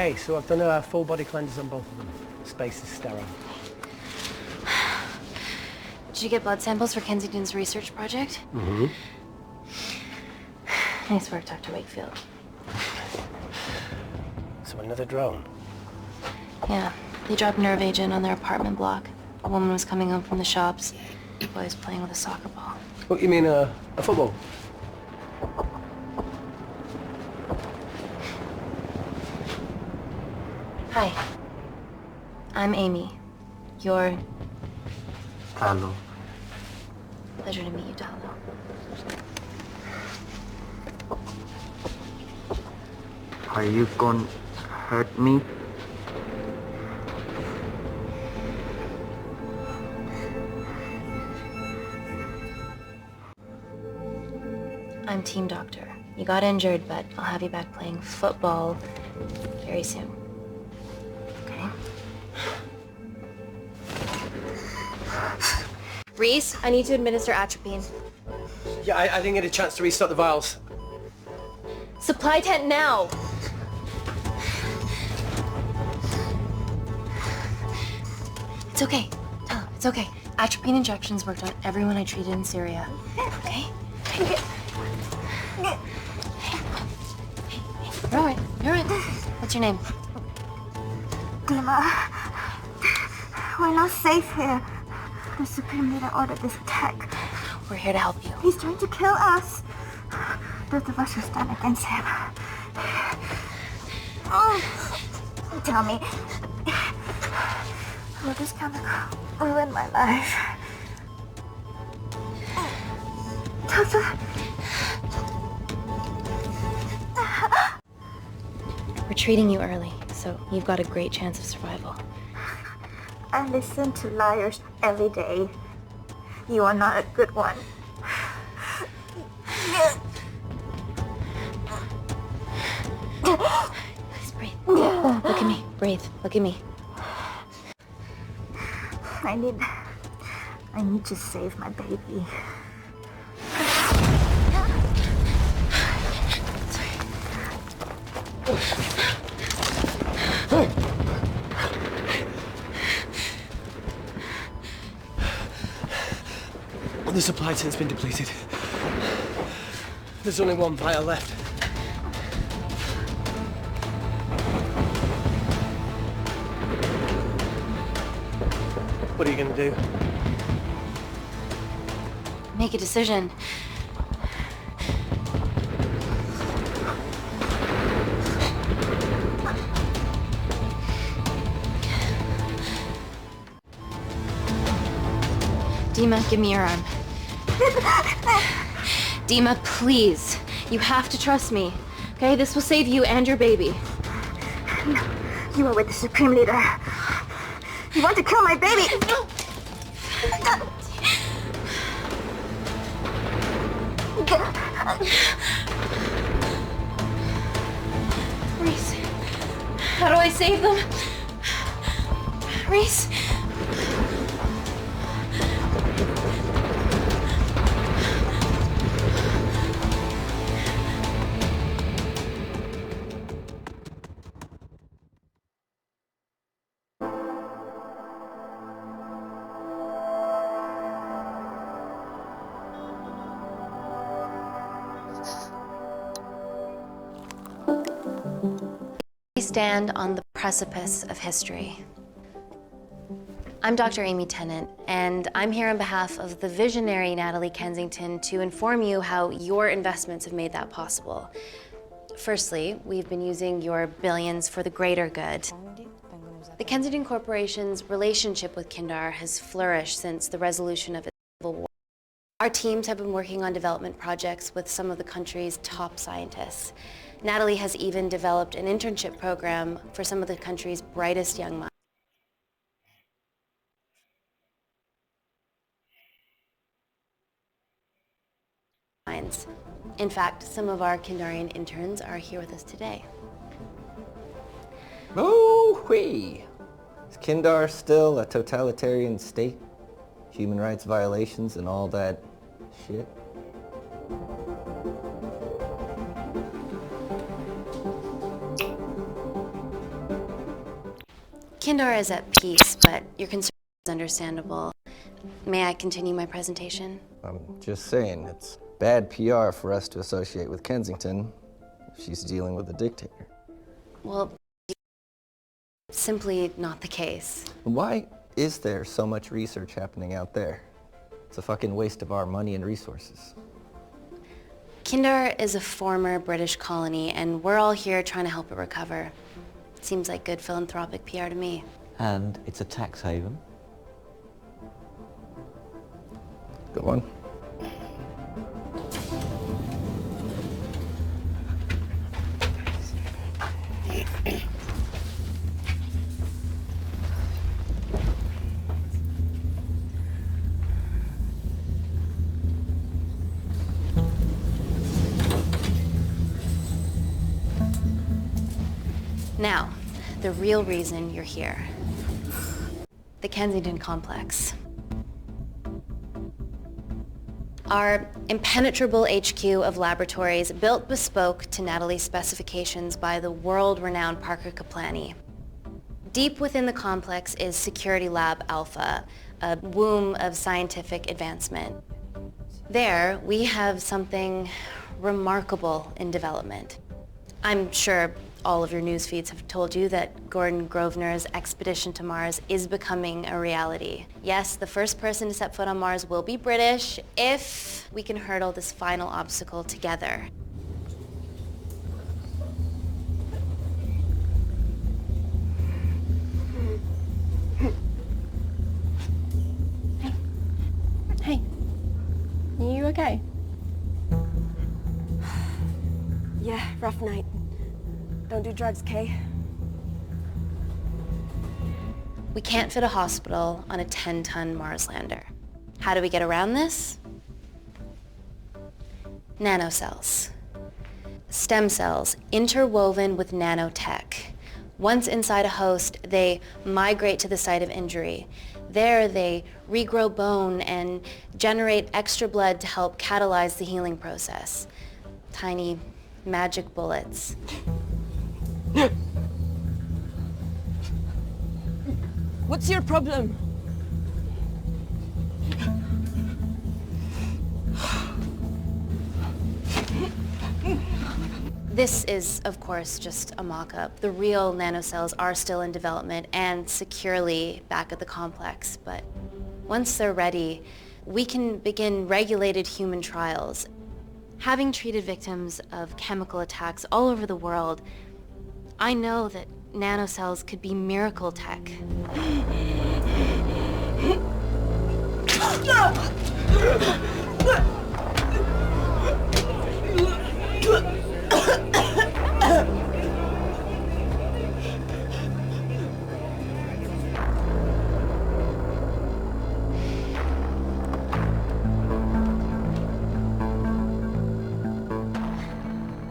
Okay, so I've done a full body cleanse on both of them. Space is sterile. Did you get blood samples for Kensington's research project? Mm-hmm. Nice work, Dr. Wakefield. So another drone? Yeah, they dropped nerve agent on their apartment block. A woman was coming home from the shops. The boy was playing with a soccer ball. What, you mean a football? Hi. I'm Amy. You're... Hello. Pleasure to meet you, Dalo. Are you gonna hurt me? I'm team doctor. You got injured, but I'll have you back playing football very soon. Okay? Reese, I need to administer atropine. Yeah, I didn't get a chance to restock the vials. Supply tent now! It's okay. Tell him, it's okay. Atropine injections worked on everyone I treated in Syria. Okay? You're all right. You're all right. What's your name? Dima, we're not safe here. The Supreme Leader ordered this attack. We're here to help you. He's trying to kill us. Both of us will stand against him. Tell me, will this chemical ruin my life? Doctor? We're treating you early, so you've got a great chance of survival. I listen to liars every day. You are not a good one. Please breathe. Look at me. Breathe. Look at me. I need to save my baby. The supply tent's been depleted. There's only one vial left. What are you gonna do? Make a decision. Dima, give me your arm. Dima, please. You have to trust me. Okay? This will save you and your baby. No, you are with the Supreme Leader. You want to kill my baby! No! Reese, how do I save them? Reese? We stand on the precipice of history. I'm Dr. Amy Tennant, and I'm here on behalf of the visionary Natalie Kensington to inform you how your investments have made that possible. Firstly, we've been using your billions for the greater good. The Kensington Corporation's relationship with Kindar has flourished since the resolution of its civil war. Our teams have been working on development projects with some of the country's top scientists. Natalie has even developed an internship program for some of the country's brightest young minds. In fact, some of our Kindarian interns are here with us today. Oh-wee! Is Kindar still a totalitarian state? Human rights violations and all that shit? Kindar is at peace, but your concern is understandable. May I continue my presentation? I'm just saying, it's bad PR for us to associate with Kensington if she's dealing with a dictator. Well, simply not the case. Why is there so much research happening out there? It's a fucking waste of our money and resources. Kindar is a former British colony, and we're all here trying to help it recover. Seems like good philanthropic PR to me. And it's a tax haven. Go on. Now, the real reason you're here. The Kensington Complex. Our impenetrable HQ of laboratories built bespoke to Natalie's specifications by the world-renowned Parker Kaplany. Deep within the complex is Security Lab Alpha, a womb of scientific advancement. There, we have something remarkable in development. I'm sure all of your news feeds have told you that Gordon Grosvenor's expedition to Mars is becoming a reality. Yes, the first person to set foot on Mars will be British if we can hurdle this final obstacle together. Hey, are you okay? Yeah, rough night. Don't do drugs, Kay. We can't fit a hospital on a 10-ton Mars lander. How do we get around this? Nanocells. Stem cells interwoven with nanotech. Once inside a host, they migrate to the site of injury. There, they regrow bone and generate extra blood to help catalyze the healing process. Tiny magic bullets. What's your problem? This is, of course, just a mock-up. The real nanocells are still in development and securely back at the complex, but once they're ready, we can begin regulated human trials. Having treated victims of chemical attacks all over the world, I know that nanocells could be miracle tech.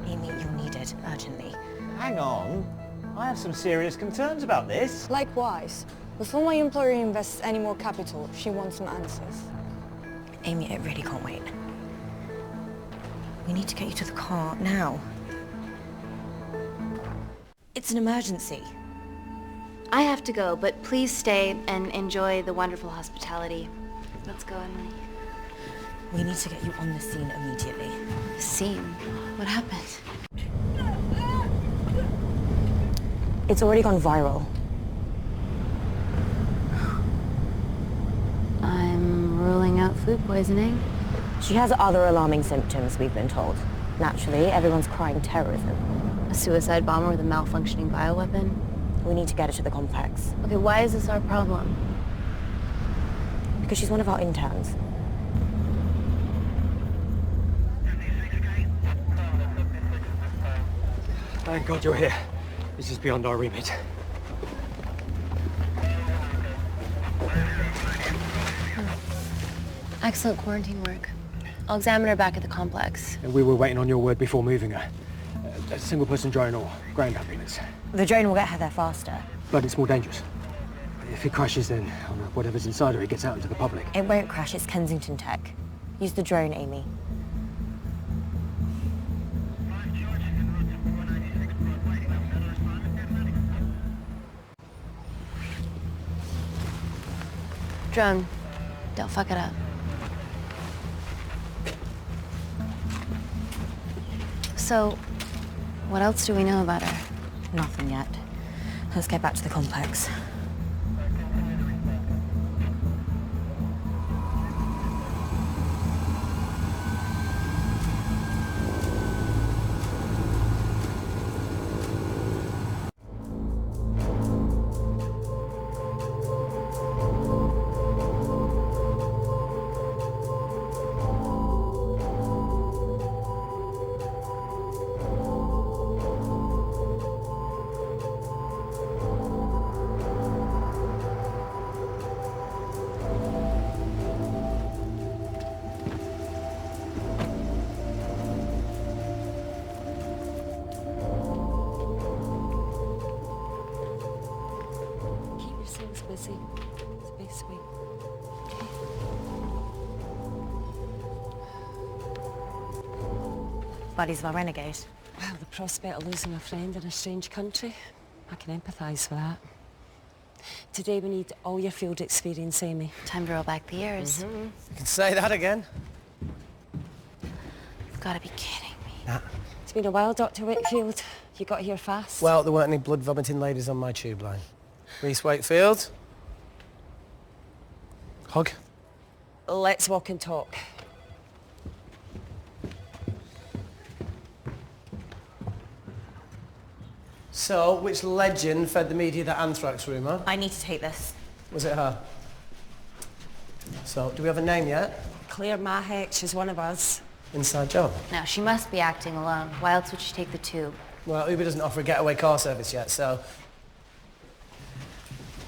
Amy, you're needed urgently. Hang on. I have some serious concerns about this. Likewise. Before my employer invests any more capital, she wants some answers. Amy, it really can't wait. We need to get you to the car now. It's an emergency. I have to go, but please stay and enjoy the wonderful hospitality. Let's go, Emily. We need to get you on the scene immediately. Scene? What happened? It's already gone viral. I'm ruling out food poisoning. She has other alarming symptoms, we've been told. Naturally, everyone's crying terrorism. A suicide bomber with a malfunctioning bioweapon? We need to get her to the complex. Okay, why is this our problem? Because she's one of our interns. Thank God you're here. This is beyond our remit. Excellent quarantine work. I'll examine her back at the complex. And we were waiting on your word before moving her. A single-person drone or ground ambulance. The drone will get her there faster. But it's more dangerous. If it crashes, then whatever's inside her, it gets out into the public. It won't crash, it's Kensington tech. Use the drone, Amy. Drone, don't fuck it up. So, what else do we know about her? Nothing yet. Let's get back to the complex. Busy. Be sweet. Buddies of a renegade. Well, the prospect of losing a friend in a strange country, I can empathise with that. Today we need all your field experience, Amy. Time to roll back the years. You can say that again. You've got to be kidding me. Nah. It's been a while, Dr. Whitfield. You got here fast. Well, there weren't any blood-vomiting ladies on my tube line. Reese Wakefield. Hug. Let's walk and talk. So, which legend fed the media that anthrax rumour? I need to take this. Was it her? So, do we have a name yet? Claire Mahek, she's one of us. Inside job. No, she must be acting alone. Why else would she take the tube? Well, Uber doesn't offer a getaway car service yet, so...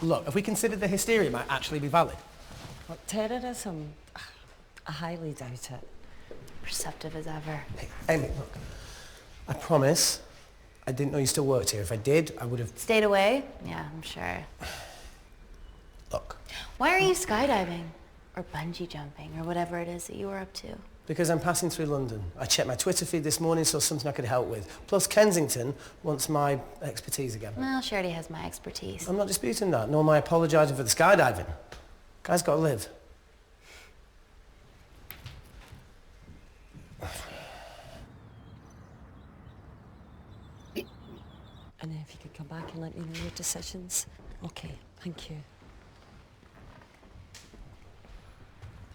Look, have we considered the hysteria might actually be valid? What, terrorism? I highly doubt it. Perceptive as ever. Hey, Amy, look. I promise I didn't know you still worked here. If I did, I would have... Stayed away? Yeah, I'm sure. Look. Why are you skydiving? Or bungee jumping, or whatever it is that you were up to? Because I'm passing through London. I checked my Twitter feed this morning, saw something I could help with. Plus, Kensington wants my expertise again. Well, she already has my expertise. I'm not disputing that, nor am I apologising for the skydiving. Guy's got to live. And then if you could come back and let me know your decisions. Okay, thank you.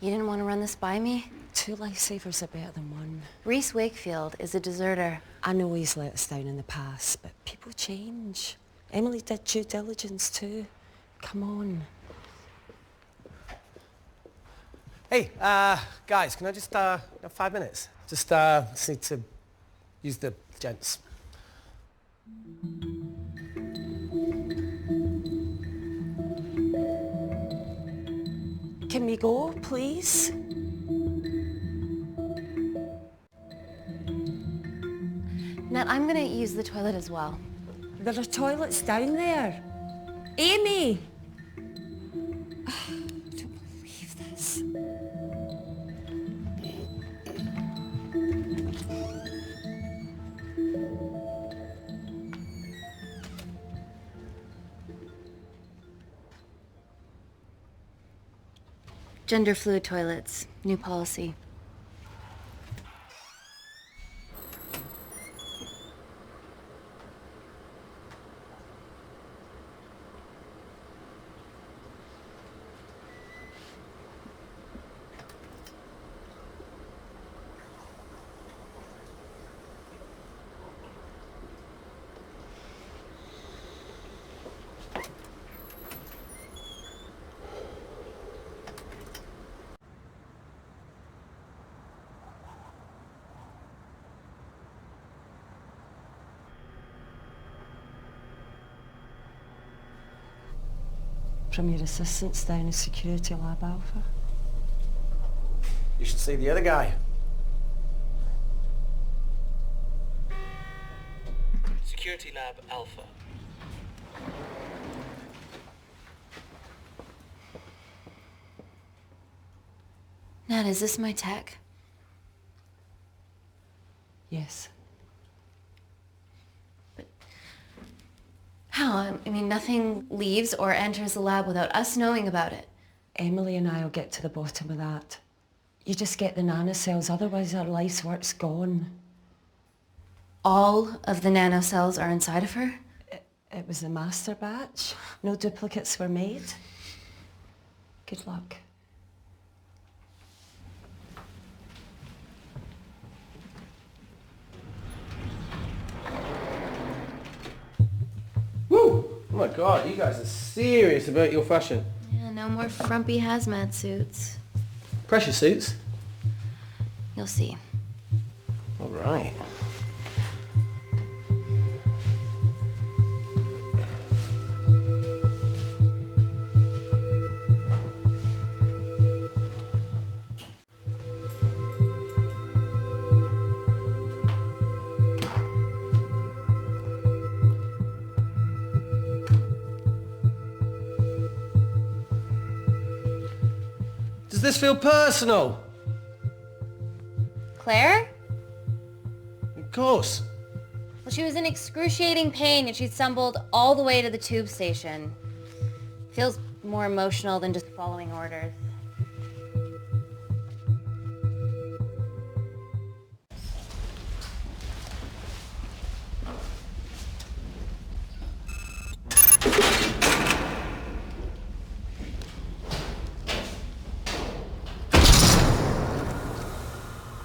You didn't want to run this by me? 2 lifesavers are better than 1. Reese Wakefield is a deserter. I know he's let us down in the past, but people change. Emily did due diligence too. Come on. Hey, guys, can I just, have 5 minutes? Just need to use the gents. Can we go, please? Nat, I'm gonna use the toilet as well. There are toilets down there. Amy! I don't believe this. Gender fluid toilets, new policy. From your assistants down in Security Lab Alpha. You should see the other guy. Security Lab Alpha. Nat, is this my tech? Yes. How? I mean, nothing leaves or enters the lab without us knowing about it. Emily and I'll get to the bottom of that. You just get the nanocells, otherwise our life's work's gone. All of the nanocells are inside of her? It was a master batch. No duplicates were made. Good luck. Woo! Oh my God, you guys are serious about your fashion. Yeah, no more frumpy hazmat suits. Pressure suits? You'll see. All right. Does this feel personal? Claire? Of course. Well, she was in excruciating pain and she stumbled all the way to the tube station. Feels more emotional than just following orders.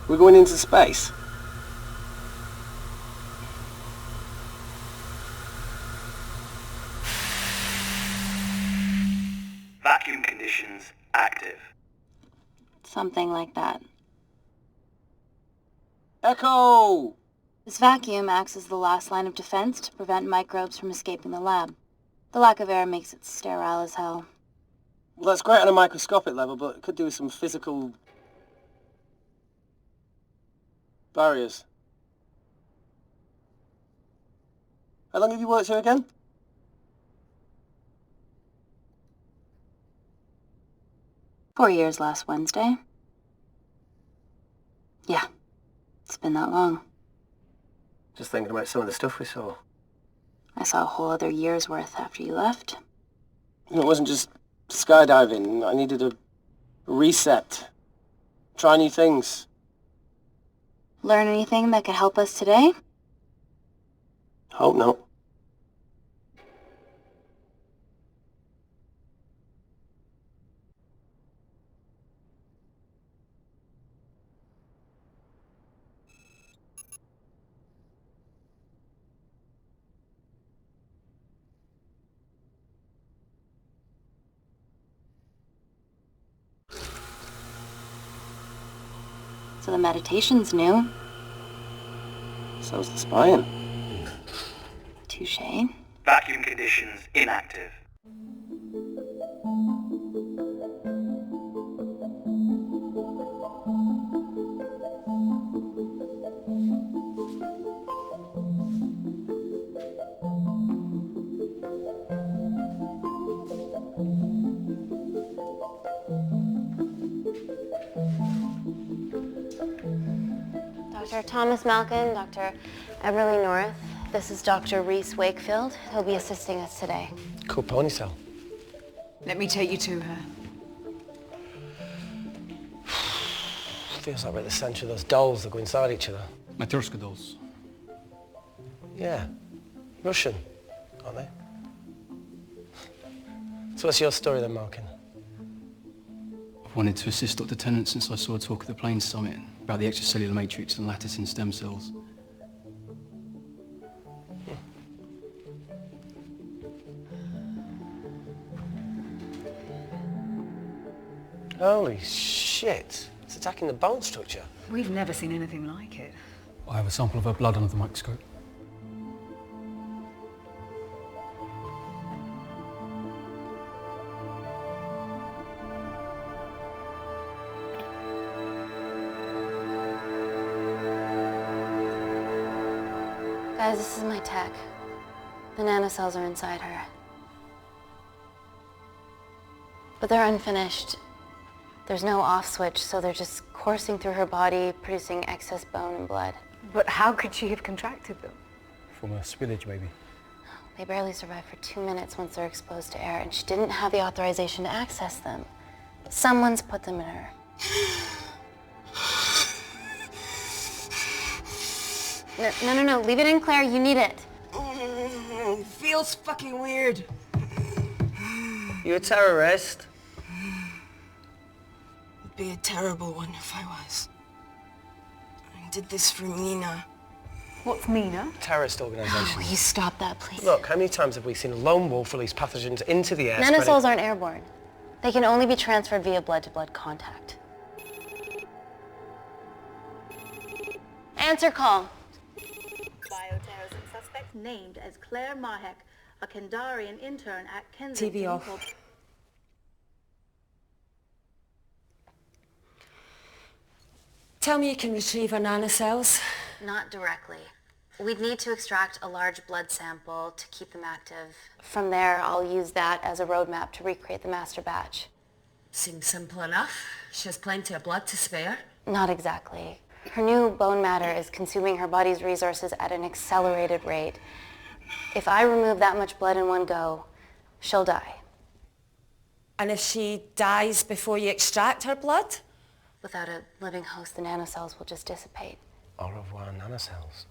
We're going into space. Vacuum conditions active. Something like that. Echo! This vacuum acts as the last line of defense to prevent microbes from escaping the lab. The lack of air makes it sterile as hell. Well, that's great on a microscopic level, but it could do with some physical barriers. How long have you worked here again? "4 years last Wednesday." Yeah, it's been that long. Just thinking about some of the stuff we saw. I saw a whole other year's worth after you left. And it wasn't just skydiving. I needed a reset. Try new things. Learn anything that could help us today? Hope not. So the meditation's new. So's the spying. Touché. Vacuum conditions inactive. Dr. Thomas Malkin, Dr. Everly North. This is Dr. Reese Wakefield. He'll be assisting us today. Cool ponytail. Let me take you to her. Feels like we're at the centre of those dolls that go inside each other. Matryoshka dolls. Yeah. Russian, aren't they? So what's your story then, Malkin? I've wanted to assist Dr. Tennant since I saw a talk at the Plains Summit about the extracellular matrix and lattice in stem cells. Holy shit. It's attacking the bone structure. We've never seen anything like it. I have a sample of her blood under the microscope. Guys, this is my tech. The nanocells are inside her. But they're unfinished. There's no off switch, so they're just coursing through her body, producing excess bone and blood. But how could she have contracted them? From a spillage, maybe. They barely survive for 2 minutes once they're exposed to air, and she didn't have the authorization to access them. Someone's put them in her. No. Leave it in, Claire. You need it. Feels fucking weird. You a terrorist? Would be a terrible one if I was. I did this for Mina. What's Mina? Terrorist organisation. Oh, will you stop that, please? Look, how many times have we seen a lone wolf release pathogens into the air? Nanocells aren't airborne. They can only be transferred via blood-to-blood contact. Answer call. Bioterrorism suspect named as Claire Mahek, a Kandarian intern at Kensington. TV off. Tell me you can retrieve our nanocells. Not directly. We'd need to extract a large blood sample to keep them active. From there, I'll use that as a roadmap to recreate the master batch. Seems simple enough. She has plenty of blood to spare. Not exactly. Her new bone matter is consuming her body's resources at an accelerated rate. If I remove that much blood in one go, she'll die. And if she dies before you extract her blood? Without a living host, the nanocells will just dissipate. Au revoir, nanocells.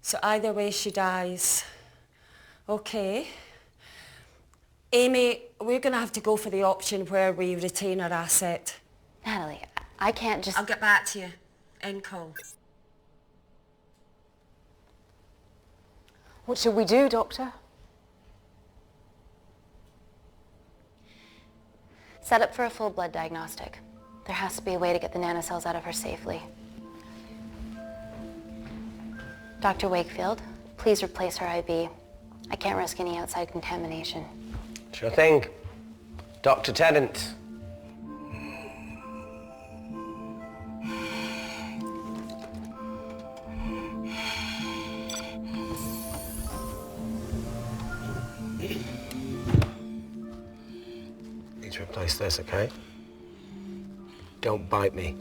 So either way she dies. Okay. Amy, we're going to have to go for the option where we retain our asset. Natalie, I can't just... I'll get back to you. End call. What should we do, Doctor? Set up for a full blood diagnostic. There has to be a way to get the nanocells out of her safely. Dr. Wakefield, please replace her IV. I can't risk any outside contamination. Sure thing. Dr. Tennant. Need to replace this, okay? Don't bite me.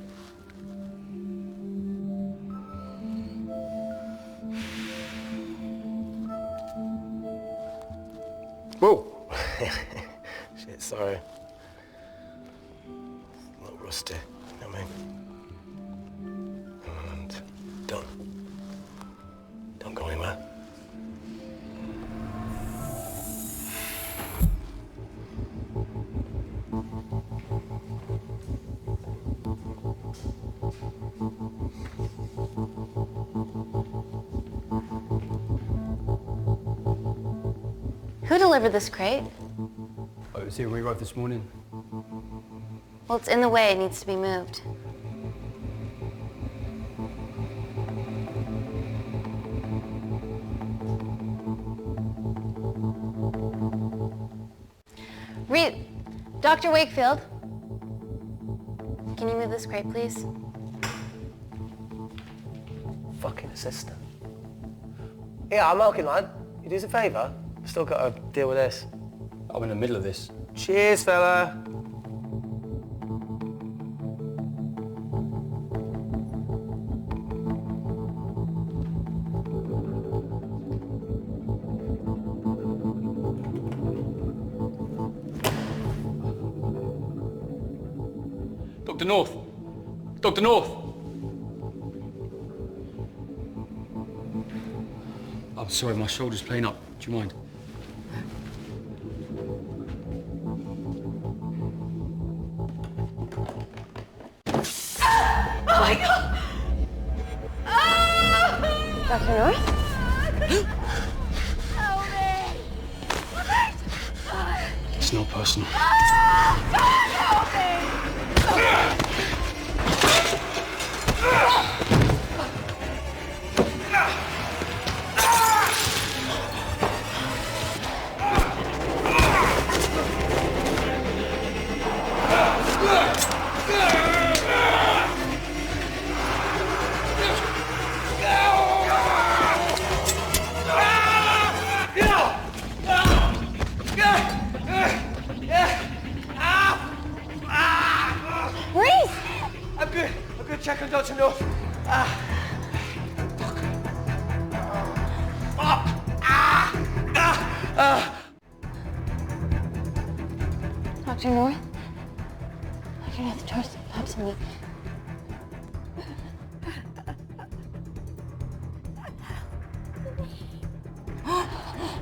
Whoa! Shit, sorry. A little rusty, you know what I mean? And don't go anywhere. Who delivered this crate? Oh, it was here when we arrived this morning. Well, it's in the way. It needs to be moved. Dr. Wakefield, can you move this crate, please? Fucking assistant. Yeah, I'm milking, lad. You do us a favour? I've still got to deal with this. I'm in the middle of this. Cheers, fella. Dr. North! Dr. North! I'm sorry, my shoulder's playing up. Do you mind? Oh my God! Dr. North? It's not personal. I'm good. Check on Dr. North. Dr. North? Dr. Torres, absolutely.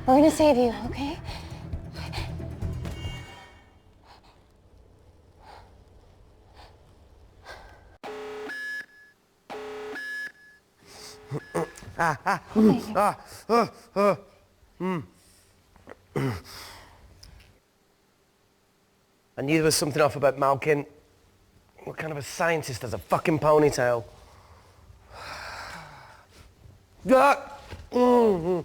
We're gonna save you, okay? I knew there was something off about Malkin. What kind of a scientist has a fucking ponytail? Ah! Oh,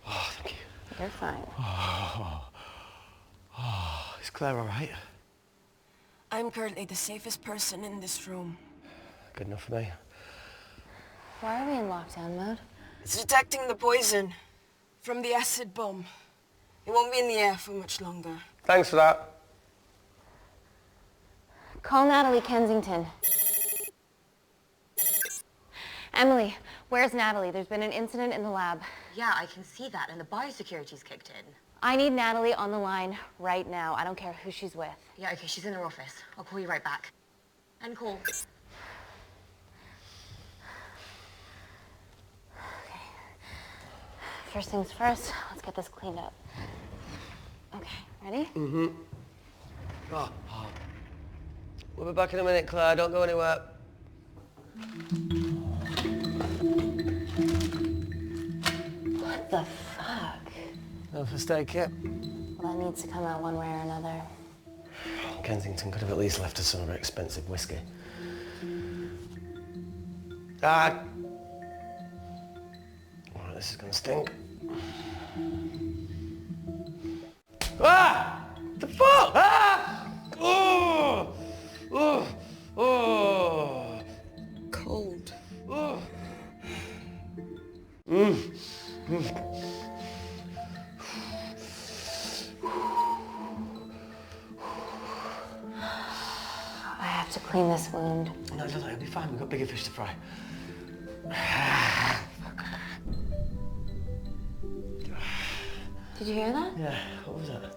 thank you. You're fine. Is Claire all right? I'm currently the safest person in this room. Good enough for me. Why are we in lockdown mode? It's detecting the poison from the acid bomb. It won't be in the air for much longer. Thanks for that. Call Natalie Kensington. Emily, where's Natalie? There's been an incident in the lab. Yeah, I can see that, and the biosecurity's kicked in. I need Natalie on the line right now. I don't care who she's with. Yeah, okay, she's in her office. I'll call you right back. End call. Okay. First things first, let's get this cleaned up. Okay, ready? Mm-hmm. We'll be back in a minute, Claire. Don't go anywhere. What the fuck? No first aid kit. Well, that needs to come out one way or another. Kensington could have at least left us some of her expensive whiskey. Ah! Alright, this is gonna stink. Ah! The fuck? Ah! Oh! Oh! Oh! Cold. Oh! I have to clean this wound. No, it'll be fine. We've got bigger fish to fry. Did you hear that? Yeah, what was that?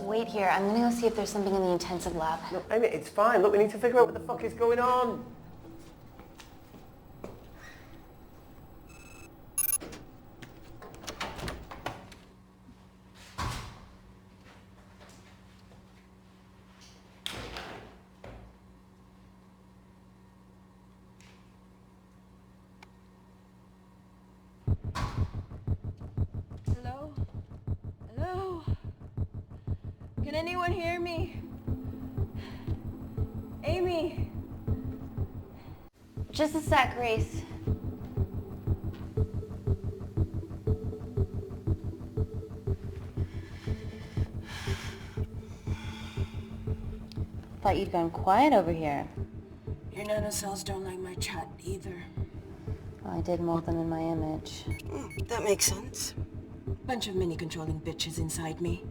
Wait here. I'm gonna go see if there's something in the intensive lab. No, Amy, it's fine. Look, we need to figure out what the fuck is going on. Hello? Hello? Can anyone hear me? Amy? Just a sec, Grace. Thought you'd gone quiet over here. Your nanocells don't like my chat either. Well, I did mold them in my image. That makes sense. Bunch of mini-controlling bitches inside me.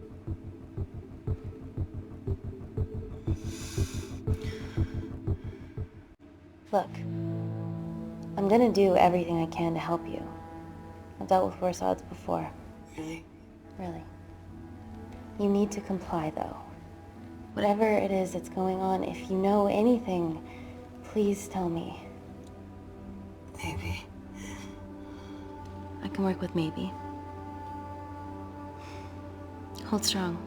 Look, I'm gonna do everything I can to help you. I've dealt with worse odds before. Really? Really. You need to comply, though. Whatever it is that's going on, if you know anything, please tell me. Maybe. I can work with maybe. Hold strong.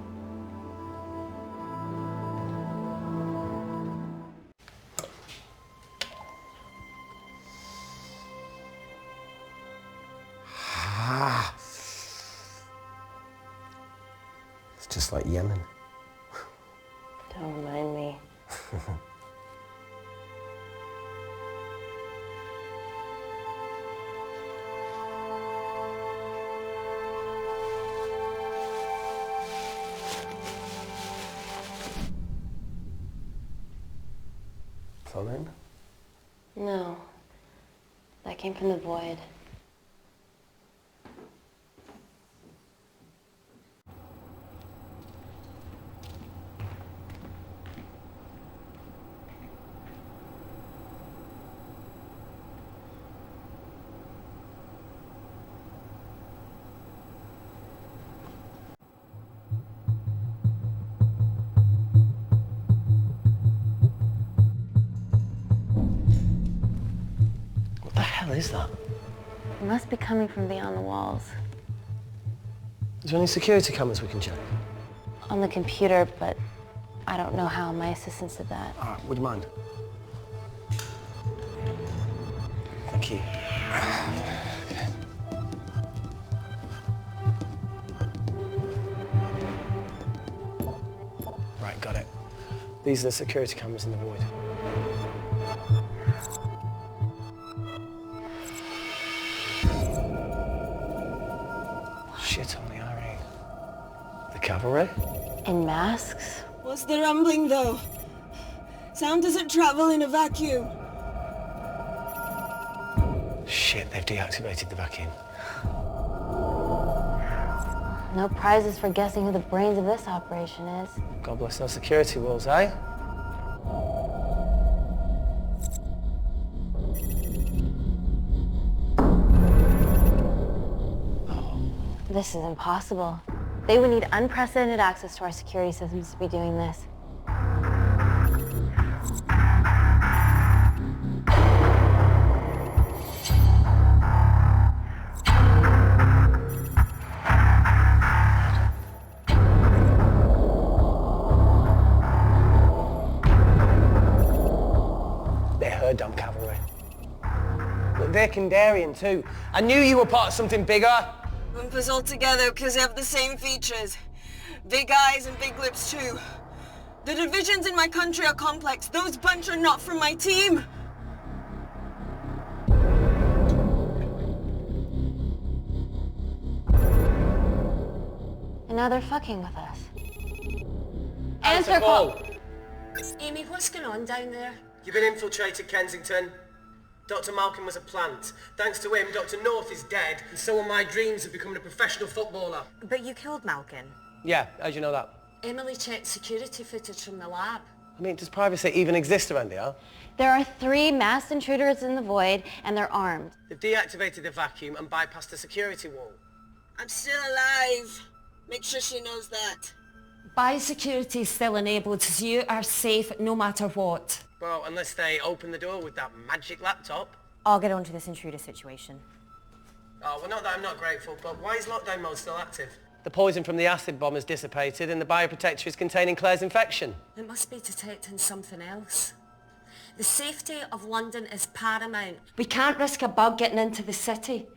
It's just like Yemen. Don't remind me. Phone? No. That came from the void. What the hell is that? It must be coming from beyond the walls. Is there any security cameras we can check? On the computer, but I don't know how. My assistants did that. All right, would you mind? Thank you. Okay. Right, got it. These are the security cameras in the void. Shit on the RE. The cavalry? In masks? What's the rumbling, though? Sound doesn't travel in a vacuum. Shit, they've deactivated the vacuum. No prizes for guessing who the brains of this operation is. God bless those security walls, eh? This is impossible. They would need unprecedented access to our security systems to be doing this. They're her damn cavalry. Look, they're Kandarian too. I knew you were part of something bigger. Rumpus all together because they have the same features. Big eyes and big lips too. The divisions in my country are complex. Those bunch are not from my team. And now they're fucking with us. Answer call. Amy, what's going on down there? You've been infiltrated, Kensington. Dr. Malkin was a plant. Thanks to him, Dr. North is dead, and so are my dreams of becoming a professional footballer. But you killed Malkin. Yeah, how'd you know that? Emily checked security footage from the lab. I mean, does privacy even exist around here? There are 3 masked intruders in the void, and they're armed. They've deactivated the vacuum and bypassed the security wall. I'm still alive. Make sure she knows that. Biosecurity is still enabled, so you are safe no matter what. Well, unless they open the door with that magic laptop. I'll get onto this intruder situation. Oh, well, not that I'm not grateful, but why is lockdown mode still active? The poison from the acid bomb has dissipated and the bioprotector is containing Claire's infection. It must be detecting something else. The safety of London is paramount. We can't risk a bug getting into the city.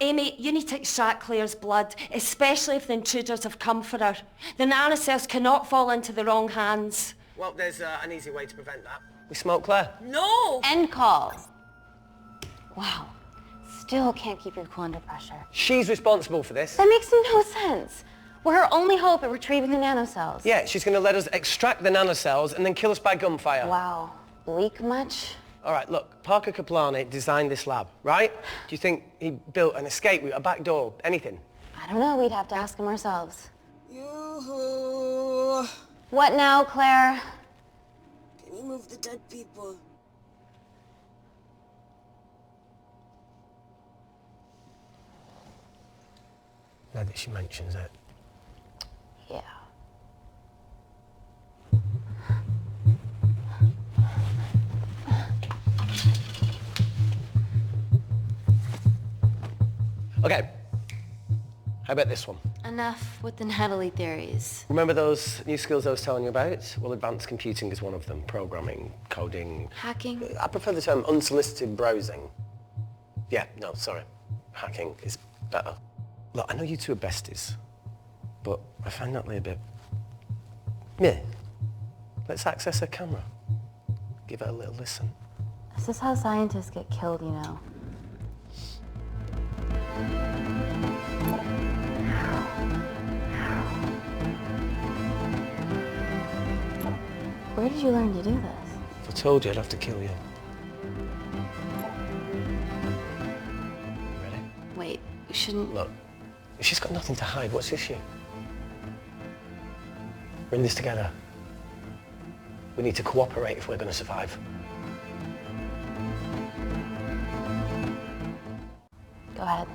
Amy, you need to extract Claire's blood, especially if the intruders have come for her. The nanocells cannot fall into the wrong hands. Well, there's an easy way to prevent that. We smoke Claire. No! End call. Wow. Still can't keep your cool under pressure. She's responsible for this. That makes no sense. We're her only hope at retrieving the nanocells. Yeah, she's going to let us extract the nanocells and then kill us by gunfire. Wow. Bleak much? All right, look, Parker Kaplani designed this lab, right? Do you think he built an escape route, a back door, anything? I don't know. We'd have to ask him ourselves. Yoo-hoo. What now, Claire? Can you move the dead people? Now that she mentions it. Yeah. Okay. How about this one? Enough with the Natalie theories. Remember those new skills I was telling you about? Well, advanced computing is one of them. Programming, coding. Hacking? I prefer the term unsolicited browsing. Yeah, no, sorry. Hacking is better. Look, I know you two are besties, but I find Natalie a bit... meh. Let's access her camera. Give her a little listen. This is how scientists get killed, you know. Where did you learn to do this? If I told you, I'd have to kill you. Ready? Wait, we shouldn't... Look, if she's got nothing to hide, what's the issue? We're in this together. We need to cooperate if we're going to survive. Go ahead.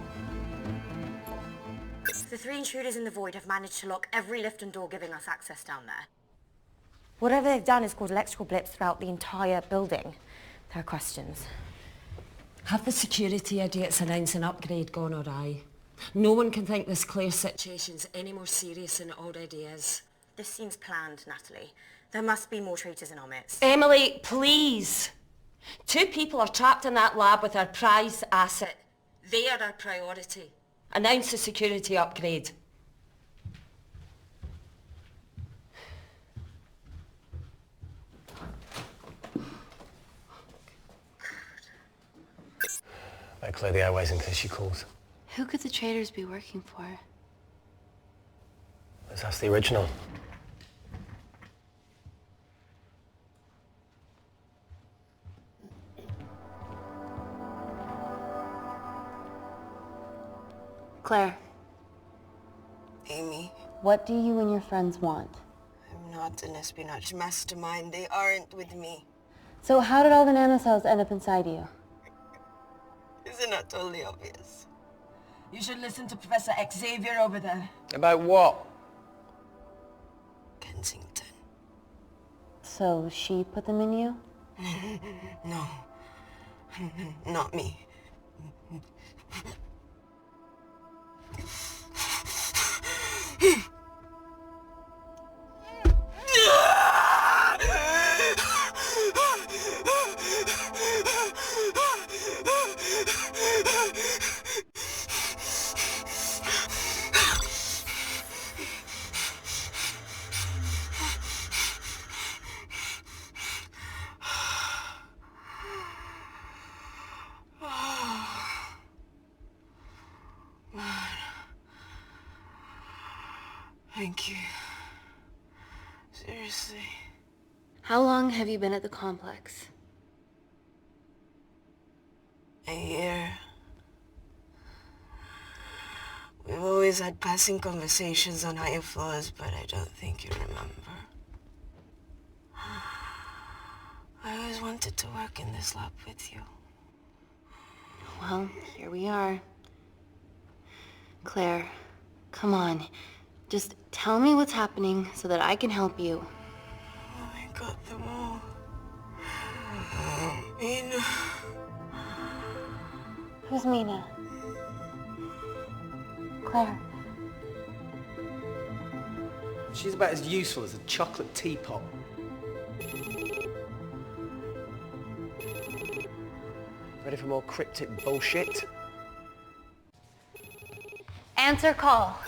The 3 intruders in the void have managed to lock every lift and door giving us access down there. Whatever they've done is caused electrical blips throughout the entire building. There are questions. Have the security idiots announce an upgrade gone awry? No one can think this Claire situation's any more serious than it already is. This seems planned, Natalie. There must be more traitors in our midst. Emily, please. 2 people are trapped in that lab with our prized asset. They are our priority. Announce the security upgrade. Better clear the airways in case she calls. Who could the traitors be working for? Let's ask the original. Claire, Amy, what do you and your friends want? I'm not an espionage mastermind. They aren't with me. So how did all the nanocells end up inside you? Isn't that totally obvious? You should listen to Professor Xavier over there. About what? Kensington. So she put them in you? No. Not me. Thank you. Seriously. How long have you been at the complex? A year. We've always had passing conversations on higher floors, but I don't think you remember. I always wanted to work in this lab with you. Well, here we are. Claire, come on. Just tell me what's happening so that I can help you. I got them all. Mina. Who's Mina? Claire. She's about as useful as a chocolate teapot. Ready for more cryptic bullshit? Answer call.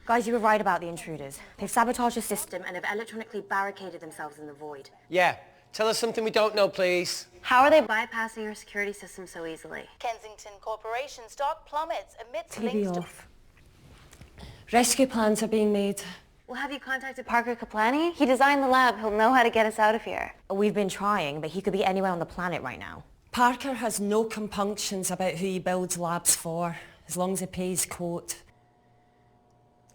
Guys, you were right about the intruders. They've sabotaged the system and have electronically barricaded themselves in the void. Yeah. Tell us something we don't know, please. How are they bypassing your security system so easily? Kensington Corporation stock plummets amidst TV links to... off. Rescue plans are being made. Well, have you contacted Parker Kaplani? He designed the lab. He'll know how to get us out of here. We've been trying, but he could be anywhere on the planet right now. Parker has no compunctions about who he builds labs for, as long as he pays quote.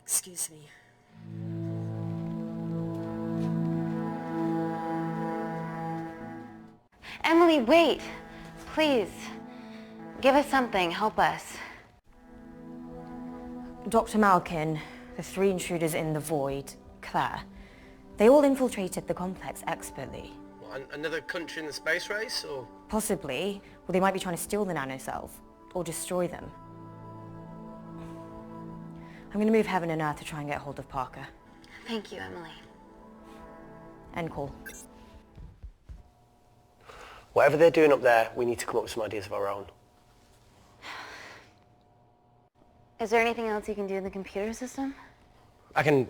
Excuse me. Emily, wait. Please. Give us something. Help us. Dr. Malkin, the 3 intruders in the void, Claire, they all infiltrated the complex expertly. What, another country in the space race, or...? Possibly. Well, they might be trying to steal the nanocells, or destroy them. I'm going to move heaven and earth to try and get hold of Parker. Thank you, Emily. End call. Whatever they're doing up there, we need to come up with some ideas of our own. Is there anything else you can do in the computer system? I can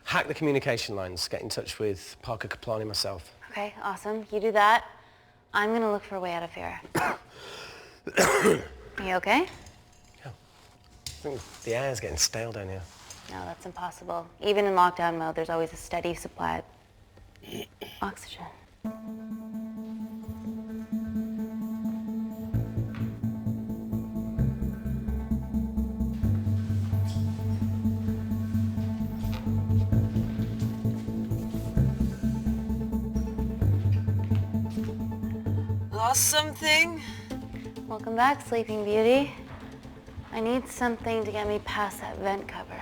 hack the communication lines, get in touch with Parker Kaplani myself. Okay, awesome. You do that. I'm gonna look for a way out of here. You okay? Yeah. I think the air's getting stale down here. No, that's impossible. Even in lockdown mode, there's always a steady supply of oxygen. Lost something? Welcome back, Sleeping Beauty. I need something to get me past that vent cover.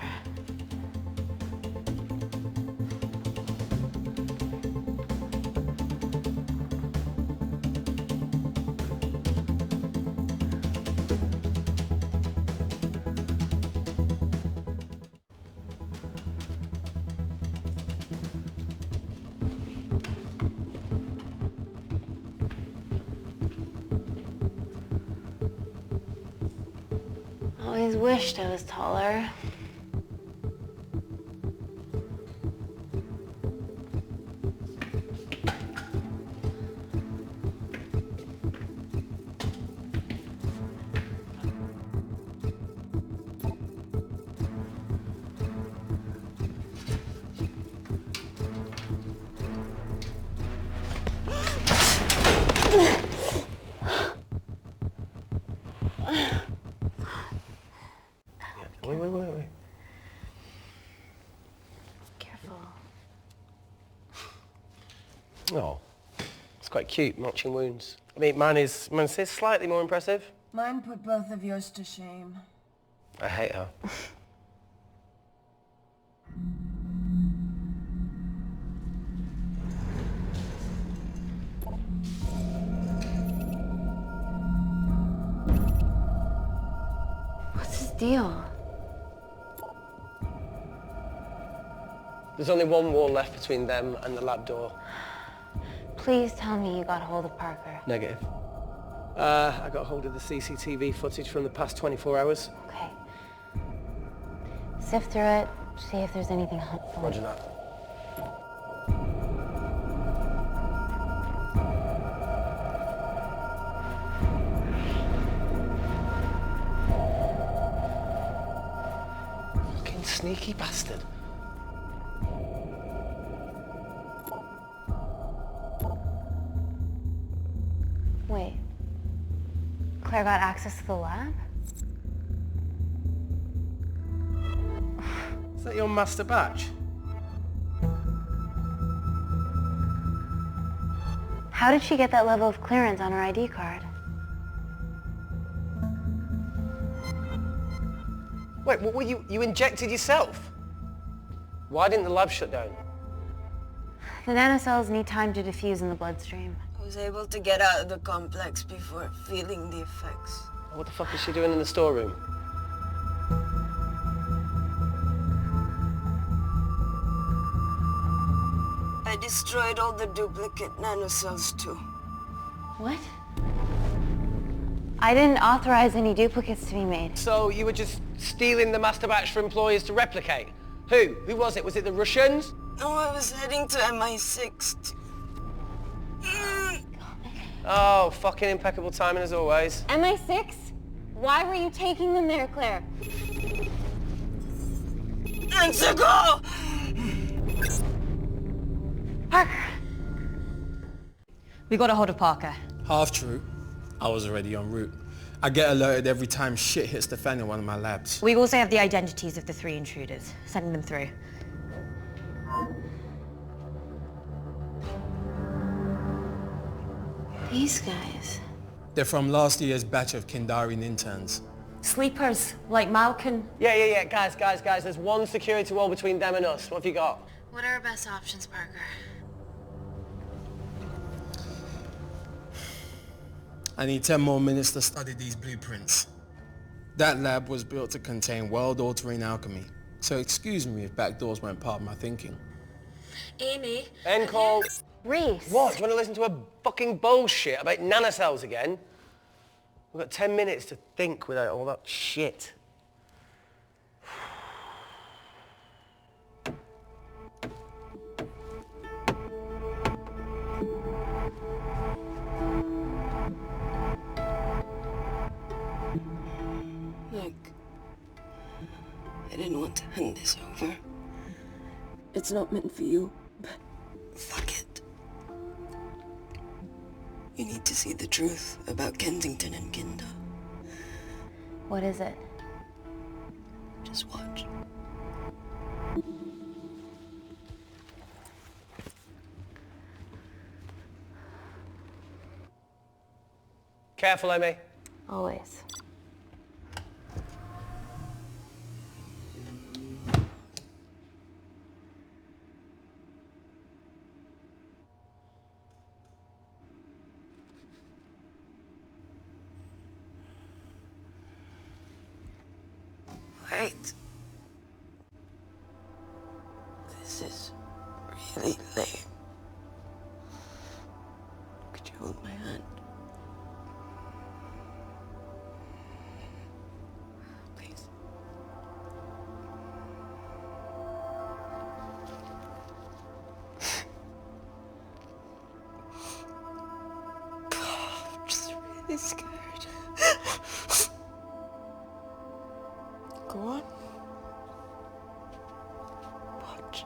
always wished I was taller. Wait. Careful. Oh, it's quite cute, matching wounds. I mean, mine is slightly more impressive. Mine put both of yours to shame. I hate her. What's his deal? There's only one wall left between them and the lab door. Please tell me you got hold of Parker. Negative. I got hold of the CCTV footage from the past 24 hours. Okay. Sift through it, see if there's anything helpful. Roger that. Fucking sneaky bastard. Wait. Claire got access to the lab? Is that your master batch? How did she get that level of clearance on her ID card? Wait, what were you injected yourself? Why didn't the lab shut down? The nanocells need time to diffuse in the bloodstream. I was able to get out of the complex before feeling the effects. What the fuck is she doing in the storeroom? I destroyed all the duplicate nanocells too. What? I didn't authorize any duplicates to be made. So you were just stealing the master batch for employers to replicate? Who? Who was it? Was it the Russians? No, I was heading to MI6. Oh, fucking impeccable timing as always. MI6? Why were you taking them there, Claire? Let's go! Parker! We got a hold of Parker. Half true. I was already en route. I get alerted every time shit hits the fan in one of my labs. We also have the identities of the 3 intruders. Sending them through. These guys. They're from last year's batch of Kindarian interns. Sleepers, like Malkin. Yeah. Guys. There's one security wall between them and us. What have you got? What are our best options, Parker? I need 10 more minutes to study these blueprints. That lab was built to contain world-altering alchemy. So excuse me if backdoors weren't part of my thinking. Amy. End call. Reese. What? Do you want to listen to a fucking bullshit about nanocells again? We've got 10 minutes to think without all that shit. Look, I didn't want to hand this over. It's not meant for you, but fuck it. You need to see the truth about Kensington and Kinder. What is it? Just watch. Careful, Amy. Always. Wait. This is really lame. Could you hold my hand? Please. really scared. Go on. Watch.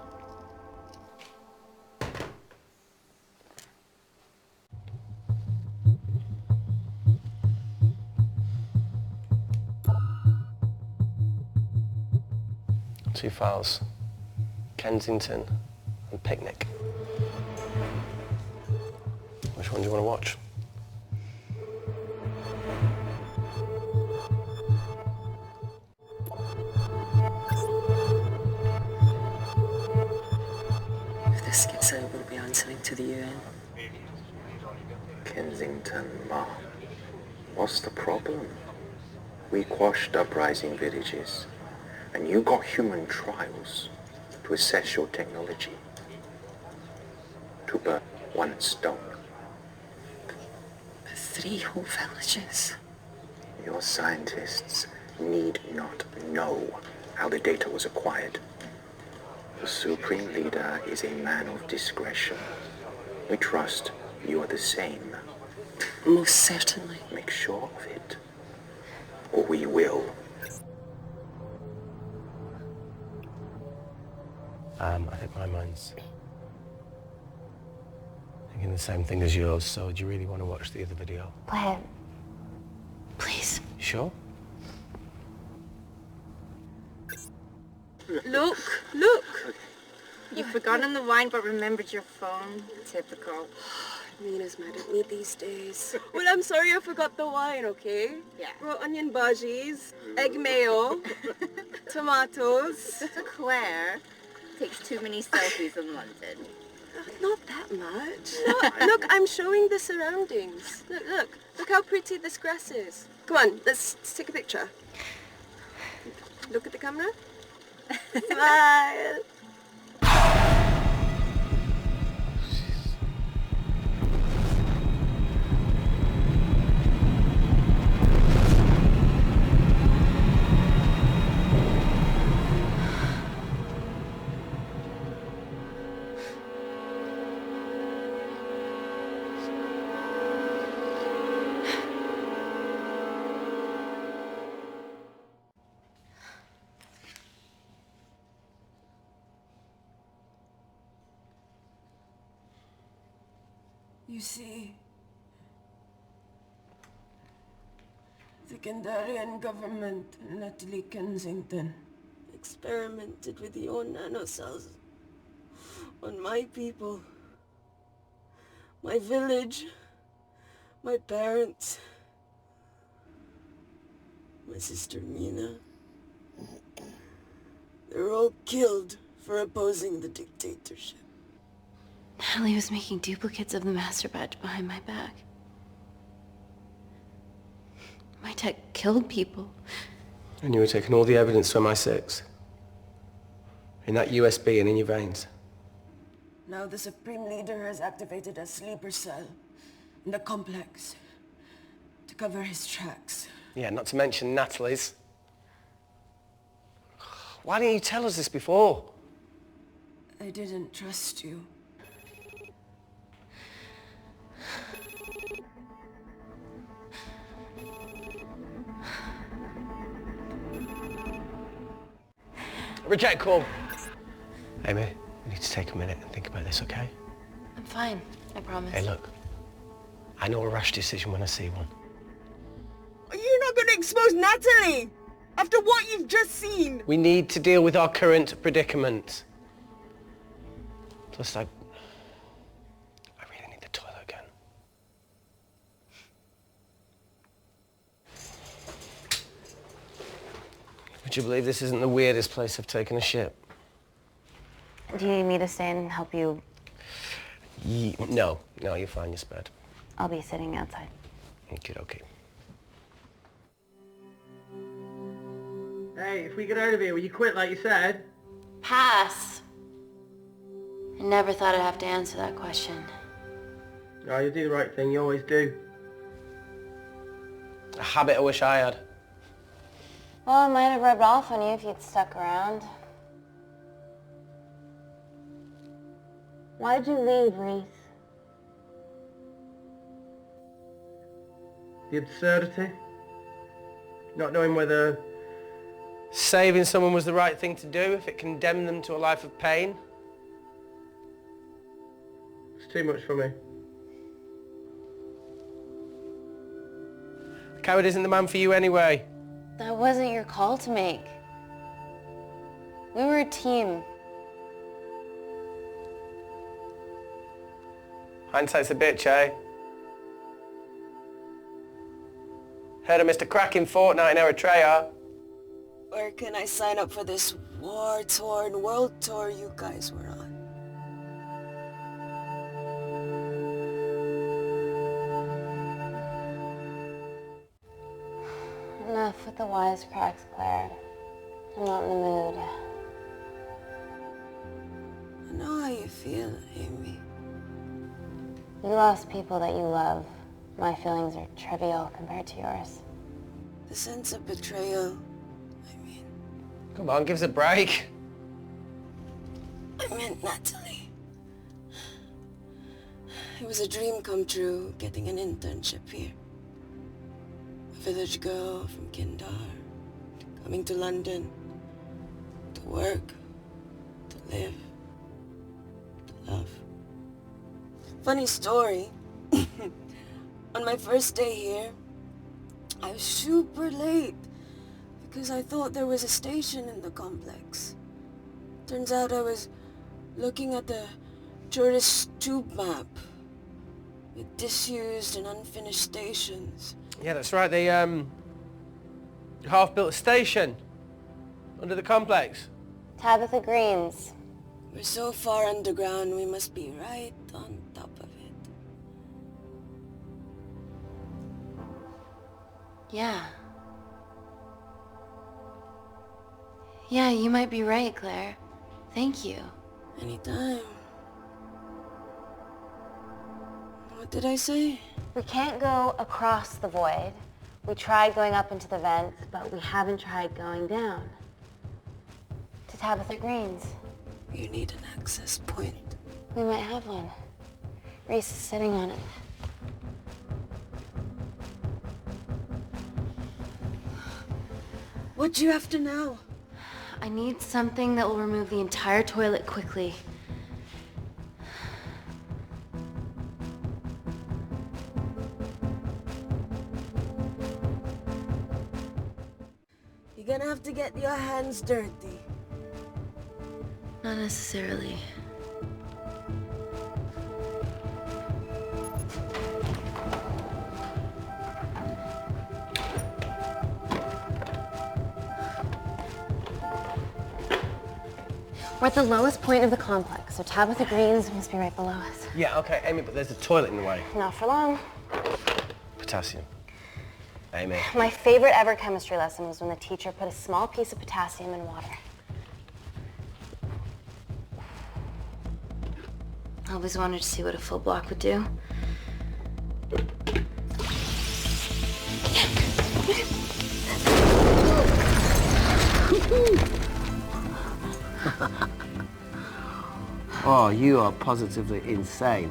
Two files. Kensington and Picnic. Which one do you want to watch? If this gets out, we'll be answering to the UN. Kensington, Ma. What's the problem? We quashed uprising villages, and you got human trials to assess your technology. To burn one stone. 3 whole villages. Your scientists need not know how the data was acquired. The Supreme Leader is a man of discretion. We trust you are the same. Most certainly. Make sure of it, or we will. I think my mind's thinking the same thing as yours, so do you really want to watch the other video? Play it. Please. You sure? Look, look. You've forgotten the wine but remembered your phone. Typical. Mina's mad at me these days. Well, I'm sorry I forgot the wine, okay? Yeah. Raw onion bhajis, egg mayo, tomatoes. Claire takes too many selfies in London. Not that much. Look, I'm showing the surroundings. Look how pretty this grass is. Come on, let's take a picture. Look at the camera. Smile. You see, the Kandarian government, Natalie Kensington, experimented with the own nanocells on my people, my village, my parents, my sister Mina. They were all killed for opposing the dictatorship. Natalie was making duplicates of the master badge behind my back. My tech killed people. And you were taking all the evidence from MI6? In that USB and in your veins? Now the Supreme Leader has activated a sleeper cell in the complex to cover his tracks. Yeah, not to mention Natalie's. Why didn't you tell us this before? I didn't trust you. Reject call. Amy, we need to take a minute and think about this, okay? I'm fine, I promise. Hey, look. I know a rash decision when I see one. You're not going to expose Natalie after what you've just seen. We need to deal with our current predicament. Plus, I really need the toilet again. Would you believe this isn't the weirdest place I've taken a shit? Do you need me to stay and help you? No, you're fine, you're spared. I'll be sitting outside. Okay. Hey, if we get out of here, will you quit like you said? Pass. I never thought I'd have to answer that question. Oh, you do the right thing, you always do. A habit I wish I had. Well, it might have rubbed off on you if you'd stuck around. Why'd you leave, Reese? The absurdity. Not knowing whether saving someone was the right thing to do if it condemned them to a life of pain. it's too much for me. A coward isn't the man for you anyway. That wasn't your call to make. We were a team. Hindsight's a bitch, eh? Heard of Mr. Cracking Fortnite in Eritrea? Where can I sign up for this war-torn world tour you guys were on? Enough with the wisecracks, Claire. I'm not in the mood. I know how you feel, Amy. You lost people that you love. My feelings are trivial compared to yours. The sense of betrayal. Come on, give us a break. I meant Natalie. It was a dream come true, getting an internship here. A village girl from Kindar, coming to London, to work, to live, to love. Funny story. On my first day here, I was super late because I thought there was a station in the complex. Turns out I was looking at the tourist tube map with disused and unfinished stations. Yeah, that's right. They half-built a station under the complex. Tabitha Greens. We're so far underground, we must be right on top of it. Yeah. Yeah, you might be right, Claire. Thank you. Anytime. What did I say? We can't go across the void. We tried going up into the vents, but we haven't tried going down. To Tabitha Greens. You need an access point. We might have one. Reese is sitting on it. What do you after now? I need something that will remove the entire toilet quickly. You're gonna have to get your hands dirty. Not necessarily. We're at the lowest point of the complex, so Tabitha Greens must be right below us. Yeah, okay, Amy, but there's a toilet in the way. Not for long. Potassium. Amy. My favorite ever chemistry lesson was when the teacher put a small piece of potassium in water. I always wanted to see what a full block would do. Oh, you are positively insane.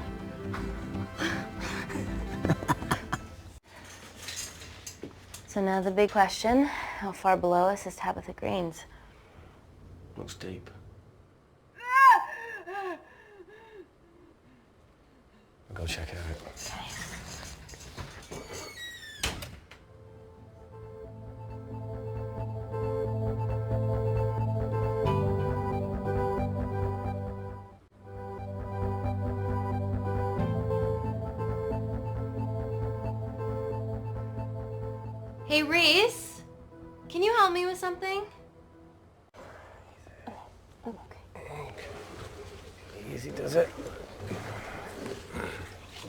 So now the big question, how far below us is Tabitha Greens? Looks deep. I'll go check it out. Hey, Reese, can you help me with something? Easy does it.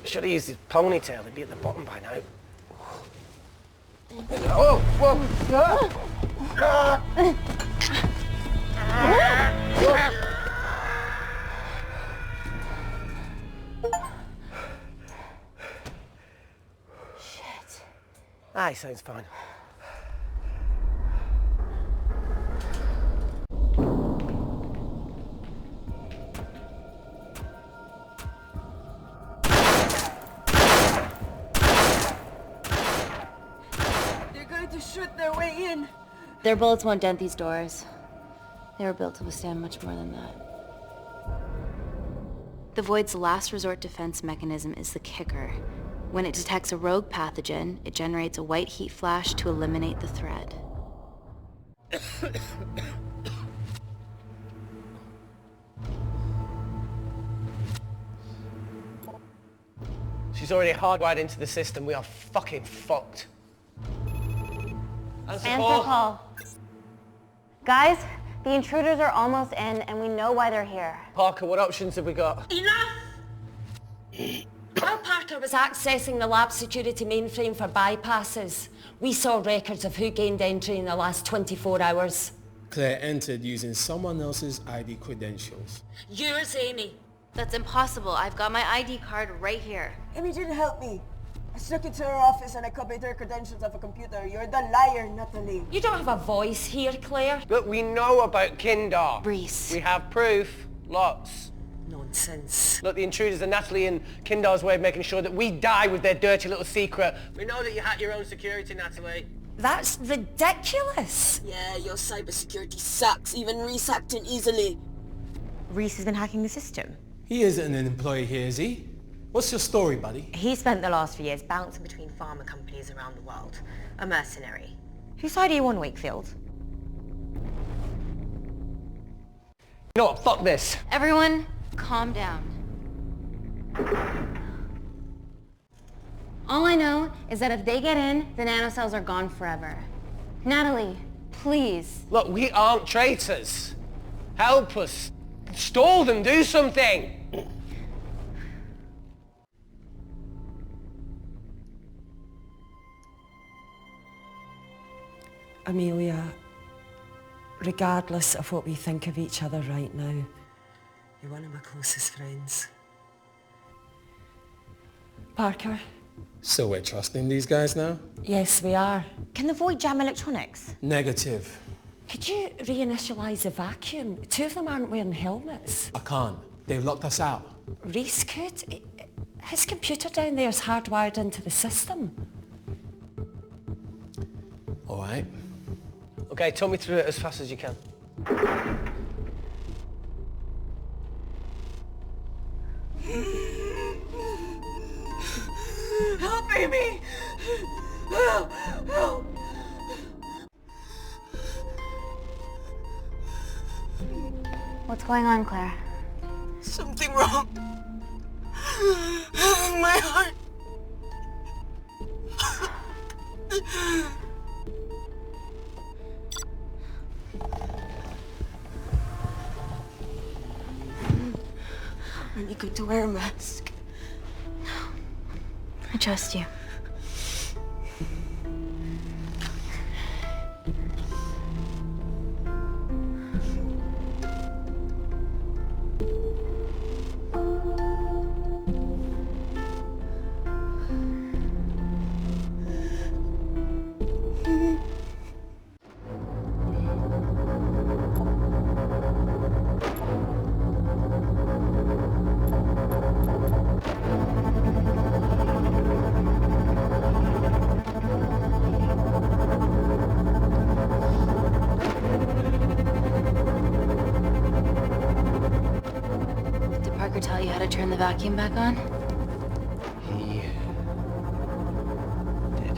Should have used his ponytail. He'd be at the bottom by now. Oh, whoa! Shit. Aye, sounds fine. to shoot their way in. Their bullets won't dent these doors. They were built to withstand much more than that. The Void's last resort defense mechanism is the kicker. When it detects a rogue pathogen, it generates a white heat flash to eliminate the threat. She's already hardwired into the system. We are fucking fucked. Answer call. Guys, the intruders are almost in, and we know why they're here. Parker, what options have we got? Enough! While Parker was accessing the lab security mainframe for bypasses, we saw records of who gained entry in the last 24 hours. Claire entered using someone else's ID credentials. Yours, Amy. That's impossible. I've got my ID card right here. Amy didn't help me. I snuck into her office and I copied her credentials off a computer. You're the liar, Natalie. You don't have a voice here, Claire. Look, we know about Kindar. Reese. We have proof. Lots. Nonsense. Look, the intruders are Natalie and Kindar's way of making sure that we die with their dirty little secret. We know that you hack your own security, Natalie. That's ridiculous. Yeah, your cybersecurity sucks. Even Reese hacked in easily. Reese has been hacking the system. He isn't an employee here, is he? What's your story, buddy? He spent the last few years bouncing between pharma companies around the world. A mercenary. Whose side are you on, Wakefield? You know what? Fuck this. Everyone, calm down. All I know is that if they get in, the nanocells are gone forever. Natalie, please. Look, we aren't traitors. Help us. Stall them. Do something. Amelia, regardless of what we think of each other right now, you're one of my closest friends. Parker? So we're trusting these guys now? Yes, we are. Can the Void jam electronics? Negative. Could you reinitialize the vacuum? Two of them aren't wearing helmets. I can't. They've locked us out. Reese could. His computer down there is hardwired into the system. All right. Okay, talk me through it as fast as you can. Help, Amy! Help! Help! What's going on, Claire? Something wrong. My heart. Aren't you going to wear a mask? I trust you. Tell you how to turn the vacuum back on? He did.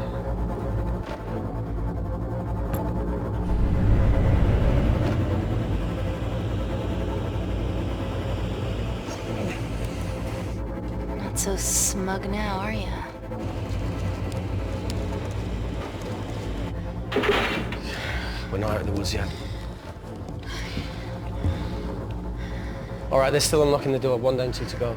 Not so smug now, are you? We're not out of the woods yet. All right, they're still unlocking the door. 1 down, 2 to go.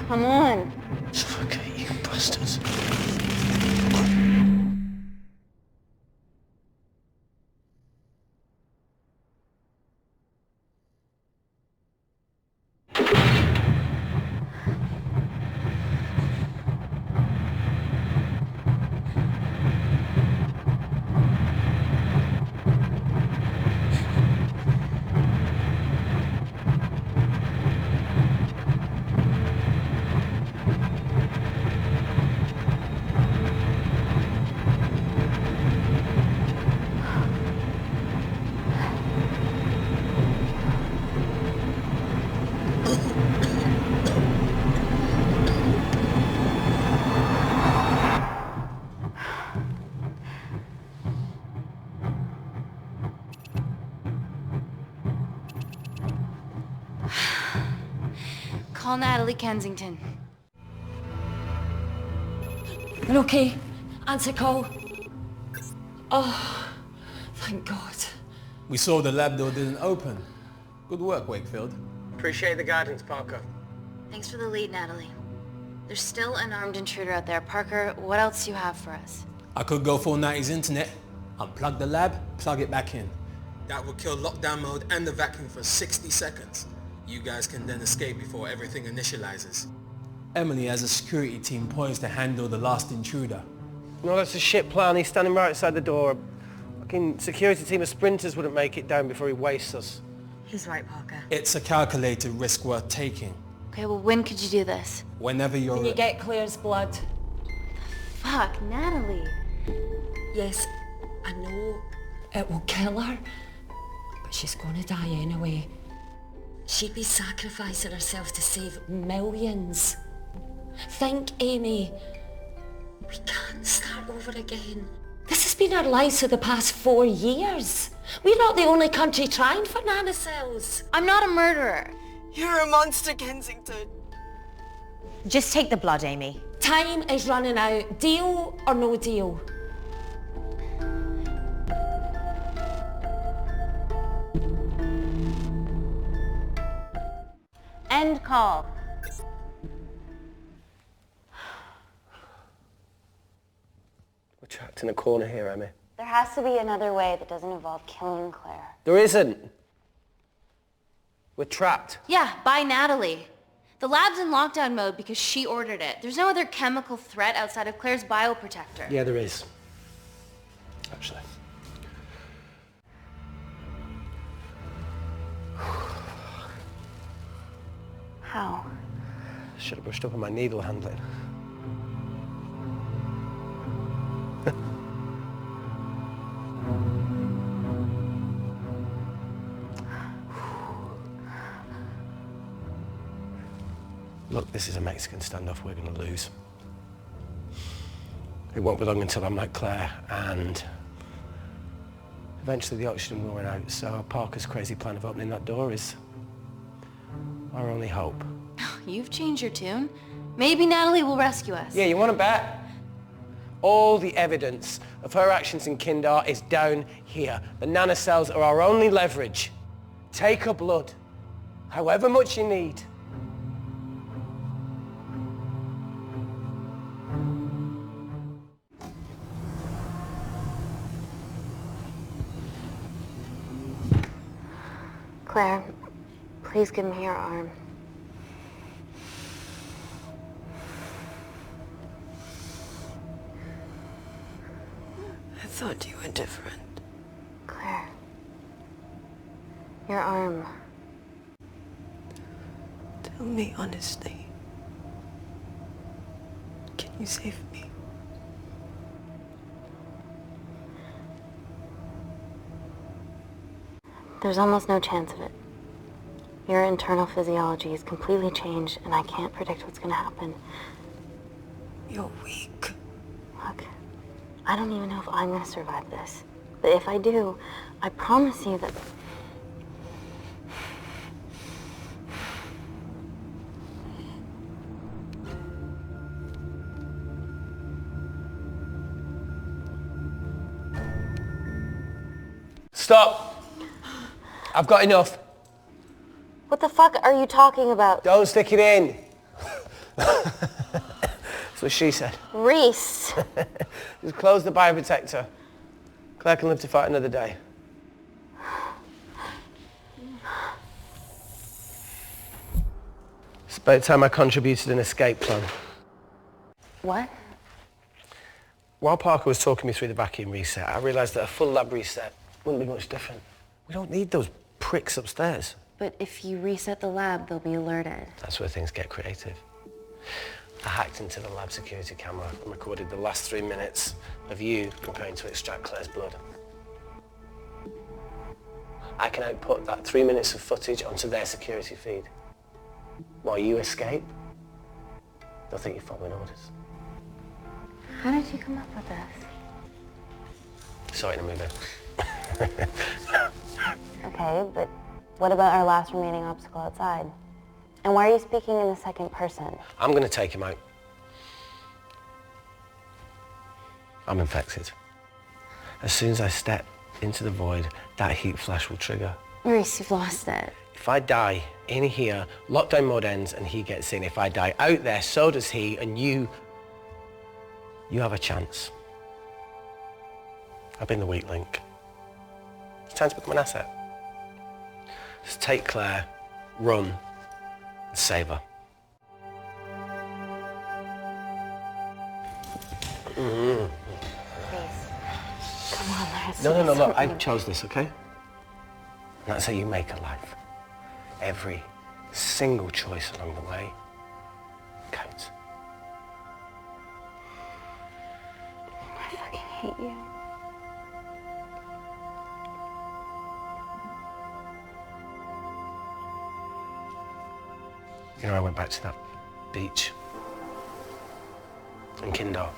Come on. Okay, you bastards. Call Natalie Kensington. You're okay? Answer call. Oh, thank God. We saw the lab door didn't open. Good work, Wakefield. Appreciate the guidance, Parker. Thanks for the lead, Natalie. There's still an armed intruder out there. Parker, what else do you have for us? I could go full 90s internet, unplug the lab, plug it back in. That would kill lockdown mode and the vacuum for 60 seconds. You guys can then escape before everything initializes. Emily has a security team poised to handle the last intruder. No, that's a shit plan. He's standing right outside the door. A fucking security team of sprinters wouldn't make it down before he wastes us. He's right, Parker. It's a calculated risk worth taking. Okay, well, when could you do this? Whenever you're... Can you get Claire's blood? Fuck, Natalie. Yes, I know it will kill her, but she's gonna die anyway. She'd be sacrificing herself to save millions. Think, Amy. We can't start over again. This has been our lives for the past 4 years. We're not the only country trying for nanocells. I'm not a murderer. You're a monster, Kensington. Just take the blood, Amy. Time is running out. Deal or no deal? End call. We're trapped in a corner here, Emmy. There has to be another way that doesn't involve killing Claire. There isn't. We're trapped. Yeah, by Natalie. The lab's in lockdown mode because she ordered it. There's no other chemical threat outside of Claire's bioprotector. Yeah, there is. Actually. How? Should have brushed up on my needle handling. Look, this is a Mexican standoff we're going to lose. It won't be long until I'm like Claire, and eventually the oxygen will run out, so Parker's crazy plan of opening that door is our only hope. You've changed your tune. Maybe Natalie will rescue us. Yeah, you want to bet? All the evidence of her actions in Kindar is down here. The nanocells are our only leverage. Take her blood, however much you need. Claire, please give me your arm. I thought you were different. Claire, your arm. Tell me honestly. Can you save me? There's almost no chance of it. Your internal physiology is completely changed, and I can't predict what's going to happen. You're weak. Look, I don't even know if I'm going to survive this. But if I do, I promise you that... Stop! I've got enough. What the fuck are you talking about? Don't stick it in. That's what she said. Reese. Just close the bioprotector. Claire can live to fight another day. It's about time I contributed an escape plan. What? While Parker was talking me through the vacuum reset, I realised that a full lab reset wouldn't be much different. We don't need those pricks upstairs. But if you reset the lab, they'll be alerted. That's where things get creative. I hacked into the lab security camera and recorded the last 3 minutes of you preparing to extract Claire's blood. I can output that 3 minutes of footage onto their security feed. While you escape, they'll think you're following orders. How did you come up with this? Saw it in a movie. Okay, but what about our last remaining obstacle outside? And why are you speaking in the second person? I'm going to take him out. I'm infected. As soon as I step into the void, that heat flash will trigger. Maurice, you've lost it. If I die in here, lockdown mode ends and he gets in. If I die out there, so does he, and you have a chance. I've been the weak link. It's time to become an asset. Just take Claire, run, and save her. Please. Come on, let's No, look, I chose this, okay? And that's how you make a life. Every single choice along the way counts. I fucking hate you. You know, I went back to that beach in Kindar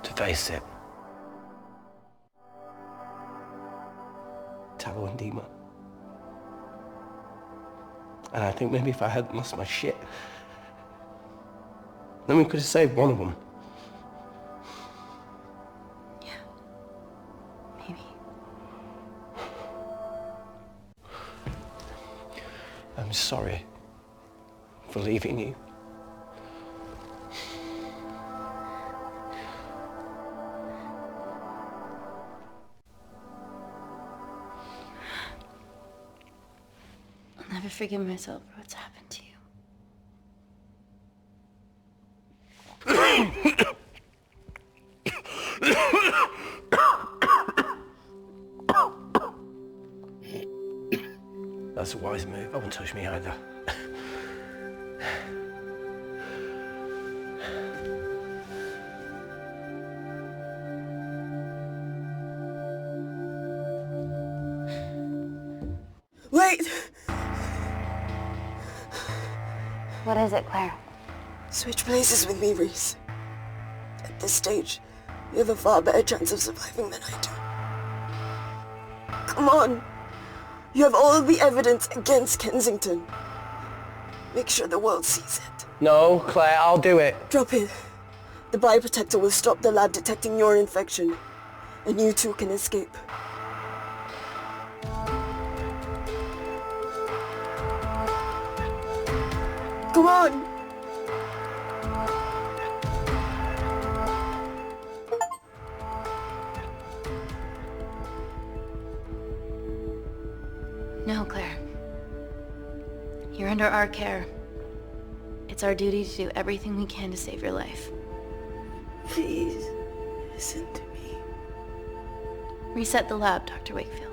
to face it. Tavo and Dima. And I think maybe if I hadn't lost my shit, then we could have saved one of them. Yeah. Maybe. I'm sorry for leaving you. I'll never forgive myself for what's happened to you. That's a wise move. I wouldn't touch me either. Wait! What is it, Claire? Switch places with me, Reese. At this stage, you have a far better chance of surviving than I do. Come on! You have all the evidence against Kensington. Make sure the world sees it. No, Claire, I'll do it. Drop it. The bioprotector will stop the lab detecting your infection, and you two can escape. Come on! No, Claire. You're under our care. It's our duty to do everything we can to save your life. Please, listen to me. Reset the lab, Dr. Wakefield.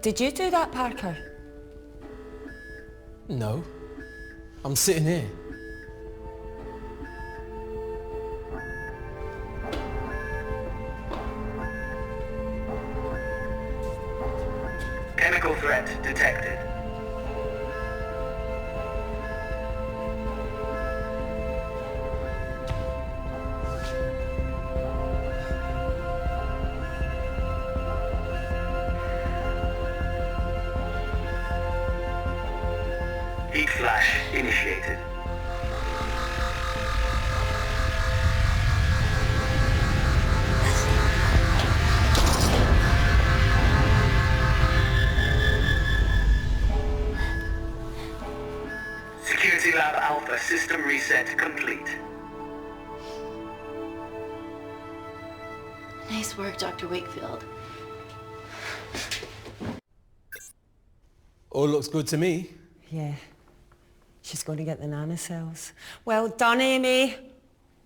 Did you do that, Parker? No. I'm sitting here. Chemical threat detected. Heat flash initiated. Security Lab Alpha system reset complete. Nice work, Dr. Wakefield. All looks good to me. Yeah. She's going to get the nanocells. Well done, Amy.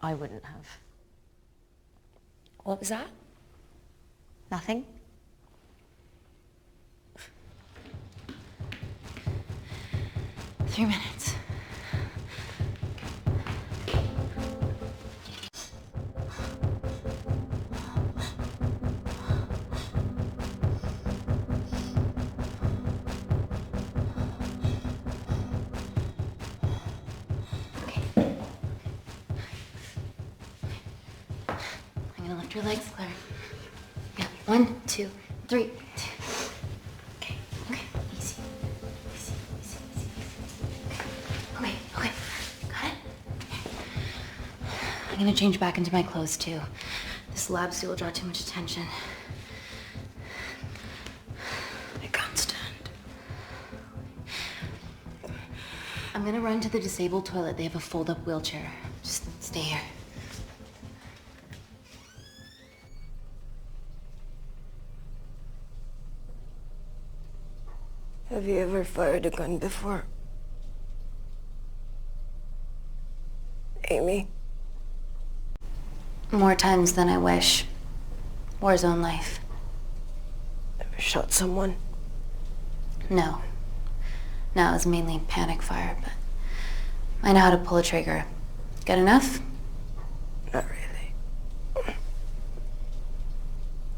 I wouldn't have. What was that? Nothing? Three minutes. your legs, Claire. Yeah, 1, 2, 3. Okay, easy. Okay, got it? I'm gonna change back into my clothes too. This lab suit will draw too much attention. I can't stand. I'm gonna run to the disabled toilet. They have a fold-up wheelchair. Just stay here. Have you ever fired a gun before? Amy? More times than I wish. Warzone life. Ever shot someone? No. No, it was mainly panic fire, but I know how to pull a trigger. Good enough? Not really.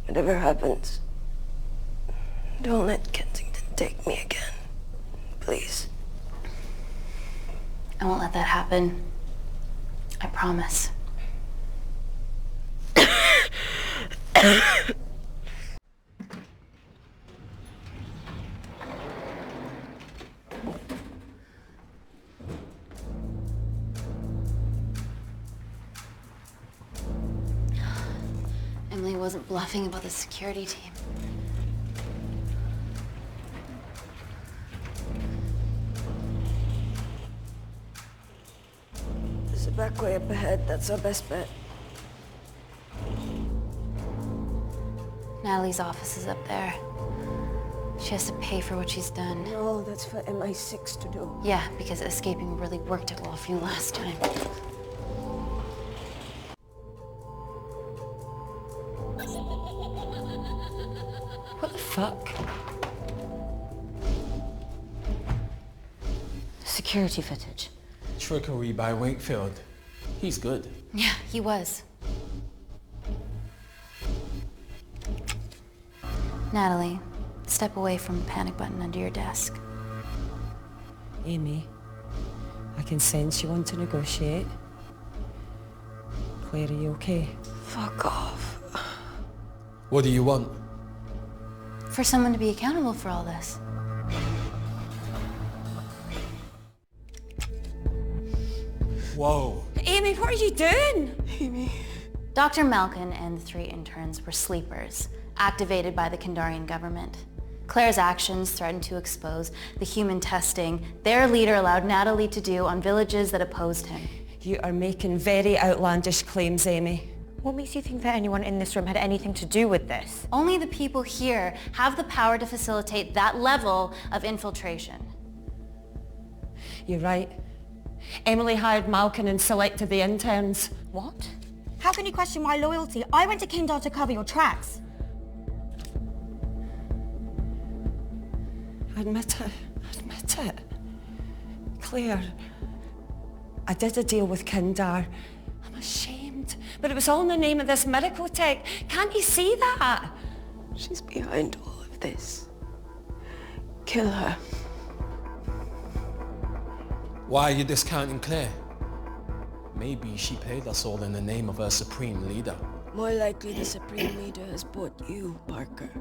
Whatever happens, don't let Kensington take me again. Please. I won't let that happen. I promise. Emily wasn't bluffing about the security team. There's a back way up ahead. That's our best bet. Natalie's office is up there. She has to pay for what she's done. No, that's for MI6 to do. Yeah, because escaping really worked it well for you last time. What the fuck? Security footage. Trickery by Wakefield. He's good. Yeah, he was. Natalie, step away from the panic button under your desk. Amy, I can sense you want to negotiate. Claire, are you okay? Fuck off. What do you want? For someone to be accountable for all this. Whoa. Amy, what are you doing? Amy. Dr. Malkin and the 3 interns were sleepers, activated by the Kandarian government. Claire's actions threatened to expose the human testing their leader allowed Natalie to do on villages that opposed him. You are making very outlandish claims, Amy. What makes you think that anyone in this room had anything to do with this? Only the people here have the power to facilitate that level of infiltration. You're right. Emily hired Malkin and selected the interns. What? How can you question my loyalty? I went to Kindar to cover your tracks. Admit it. Admit it. Claire, I did a deal with Kindar. I'm ashamed, but it was all in the name of this miracle tech. Can't you see that? She's behind all of this. Kill her. Why are you discounting Claire? Maybe she paid us all in the name of her supreme leader. More likely the Supreme Leader has bought you, Parker.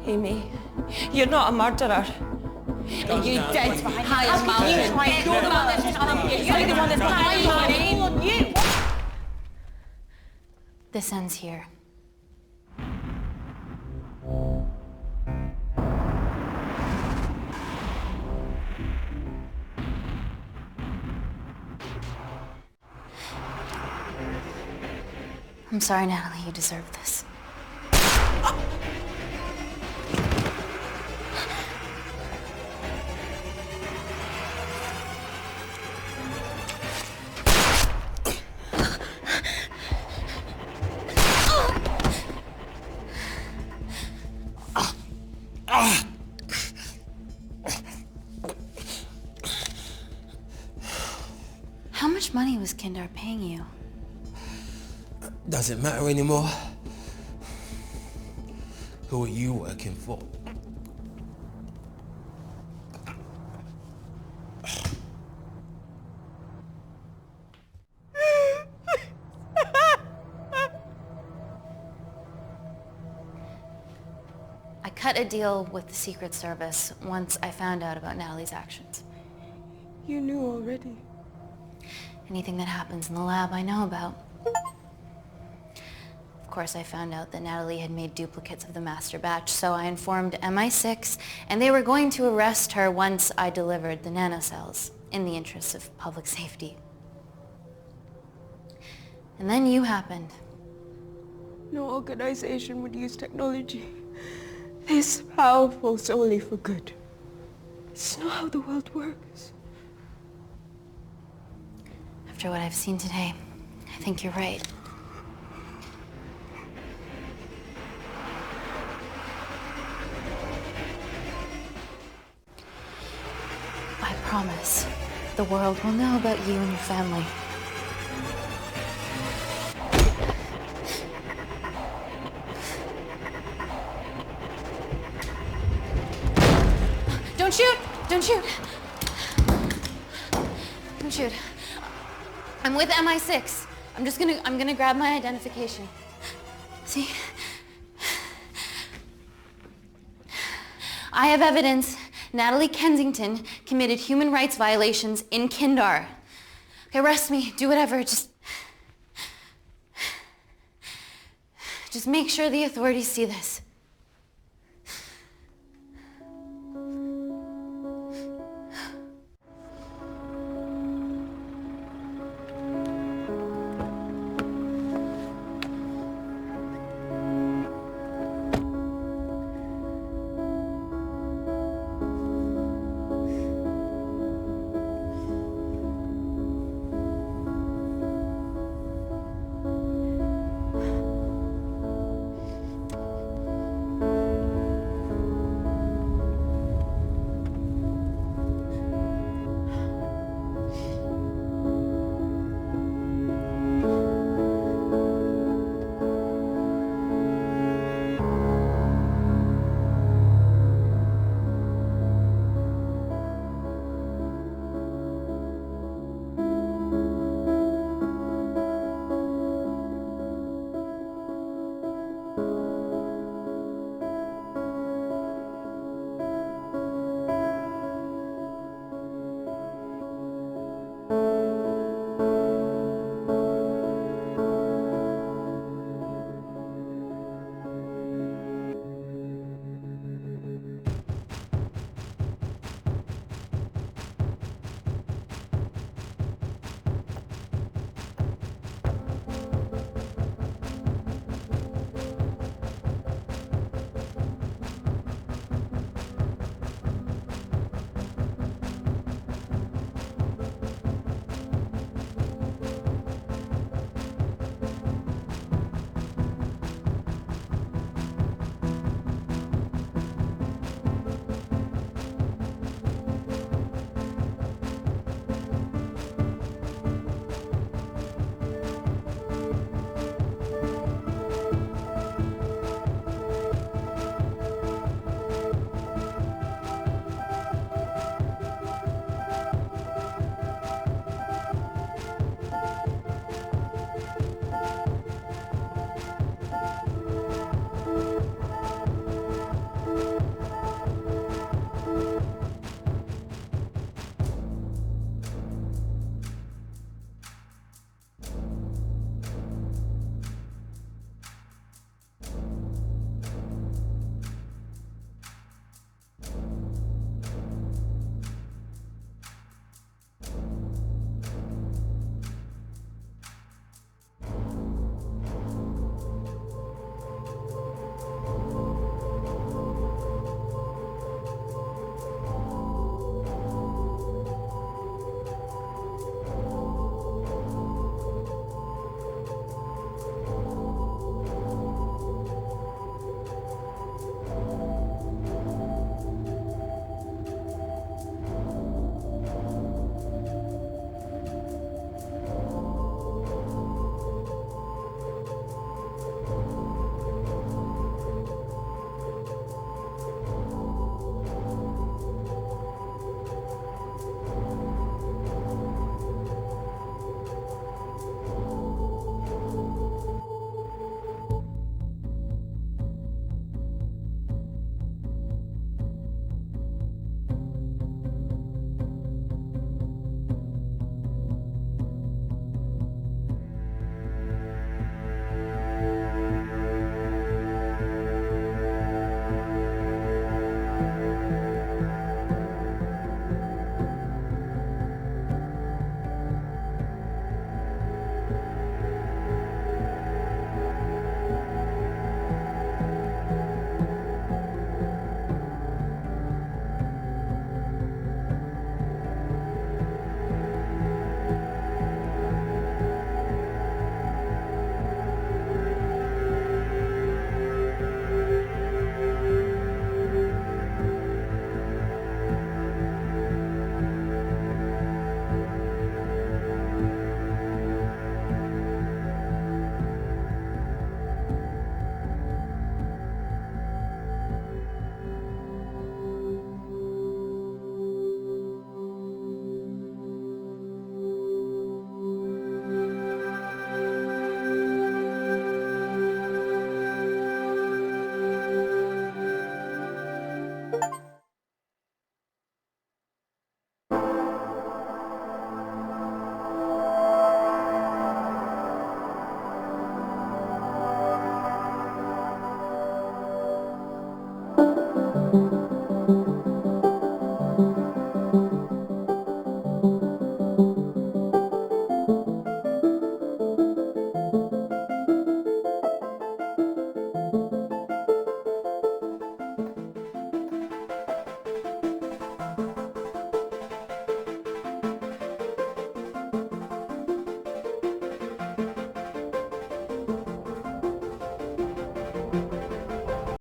Amy, you're not a murderer. Guns You down. did hire Malkin. You're the one that's behind you. This ends here. I'm sorry, Natalie, you deserve this. How much money was Kindar paying you? Does it matter anymore? Who are you working for? I cut a deal with the Secret Service once I found out about Natalie's actions. You knew already. Anything that happens in the lab, I know about. Of course, I found out that Natalie had made duplicates of the master batch, so I informed MI6, and they were going to arrest her once I delivered the nanocells, in the interests of public safety. And then you happened. No organization would use technology this powerful solely for good. It's not how the world works. After what I've seen today, I think you're right. I promise, the world will know about you and your family. Don't shoot! Don't shoot! Don't shoot. I'm with MI6. I'm gonna grab my identification. See? I have evidence Natalie Kensington committed human rights violations in Kindar. Okay, arrest me, do whatever, just make sure the authorities see this.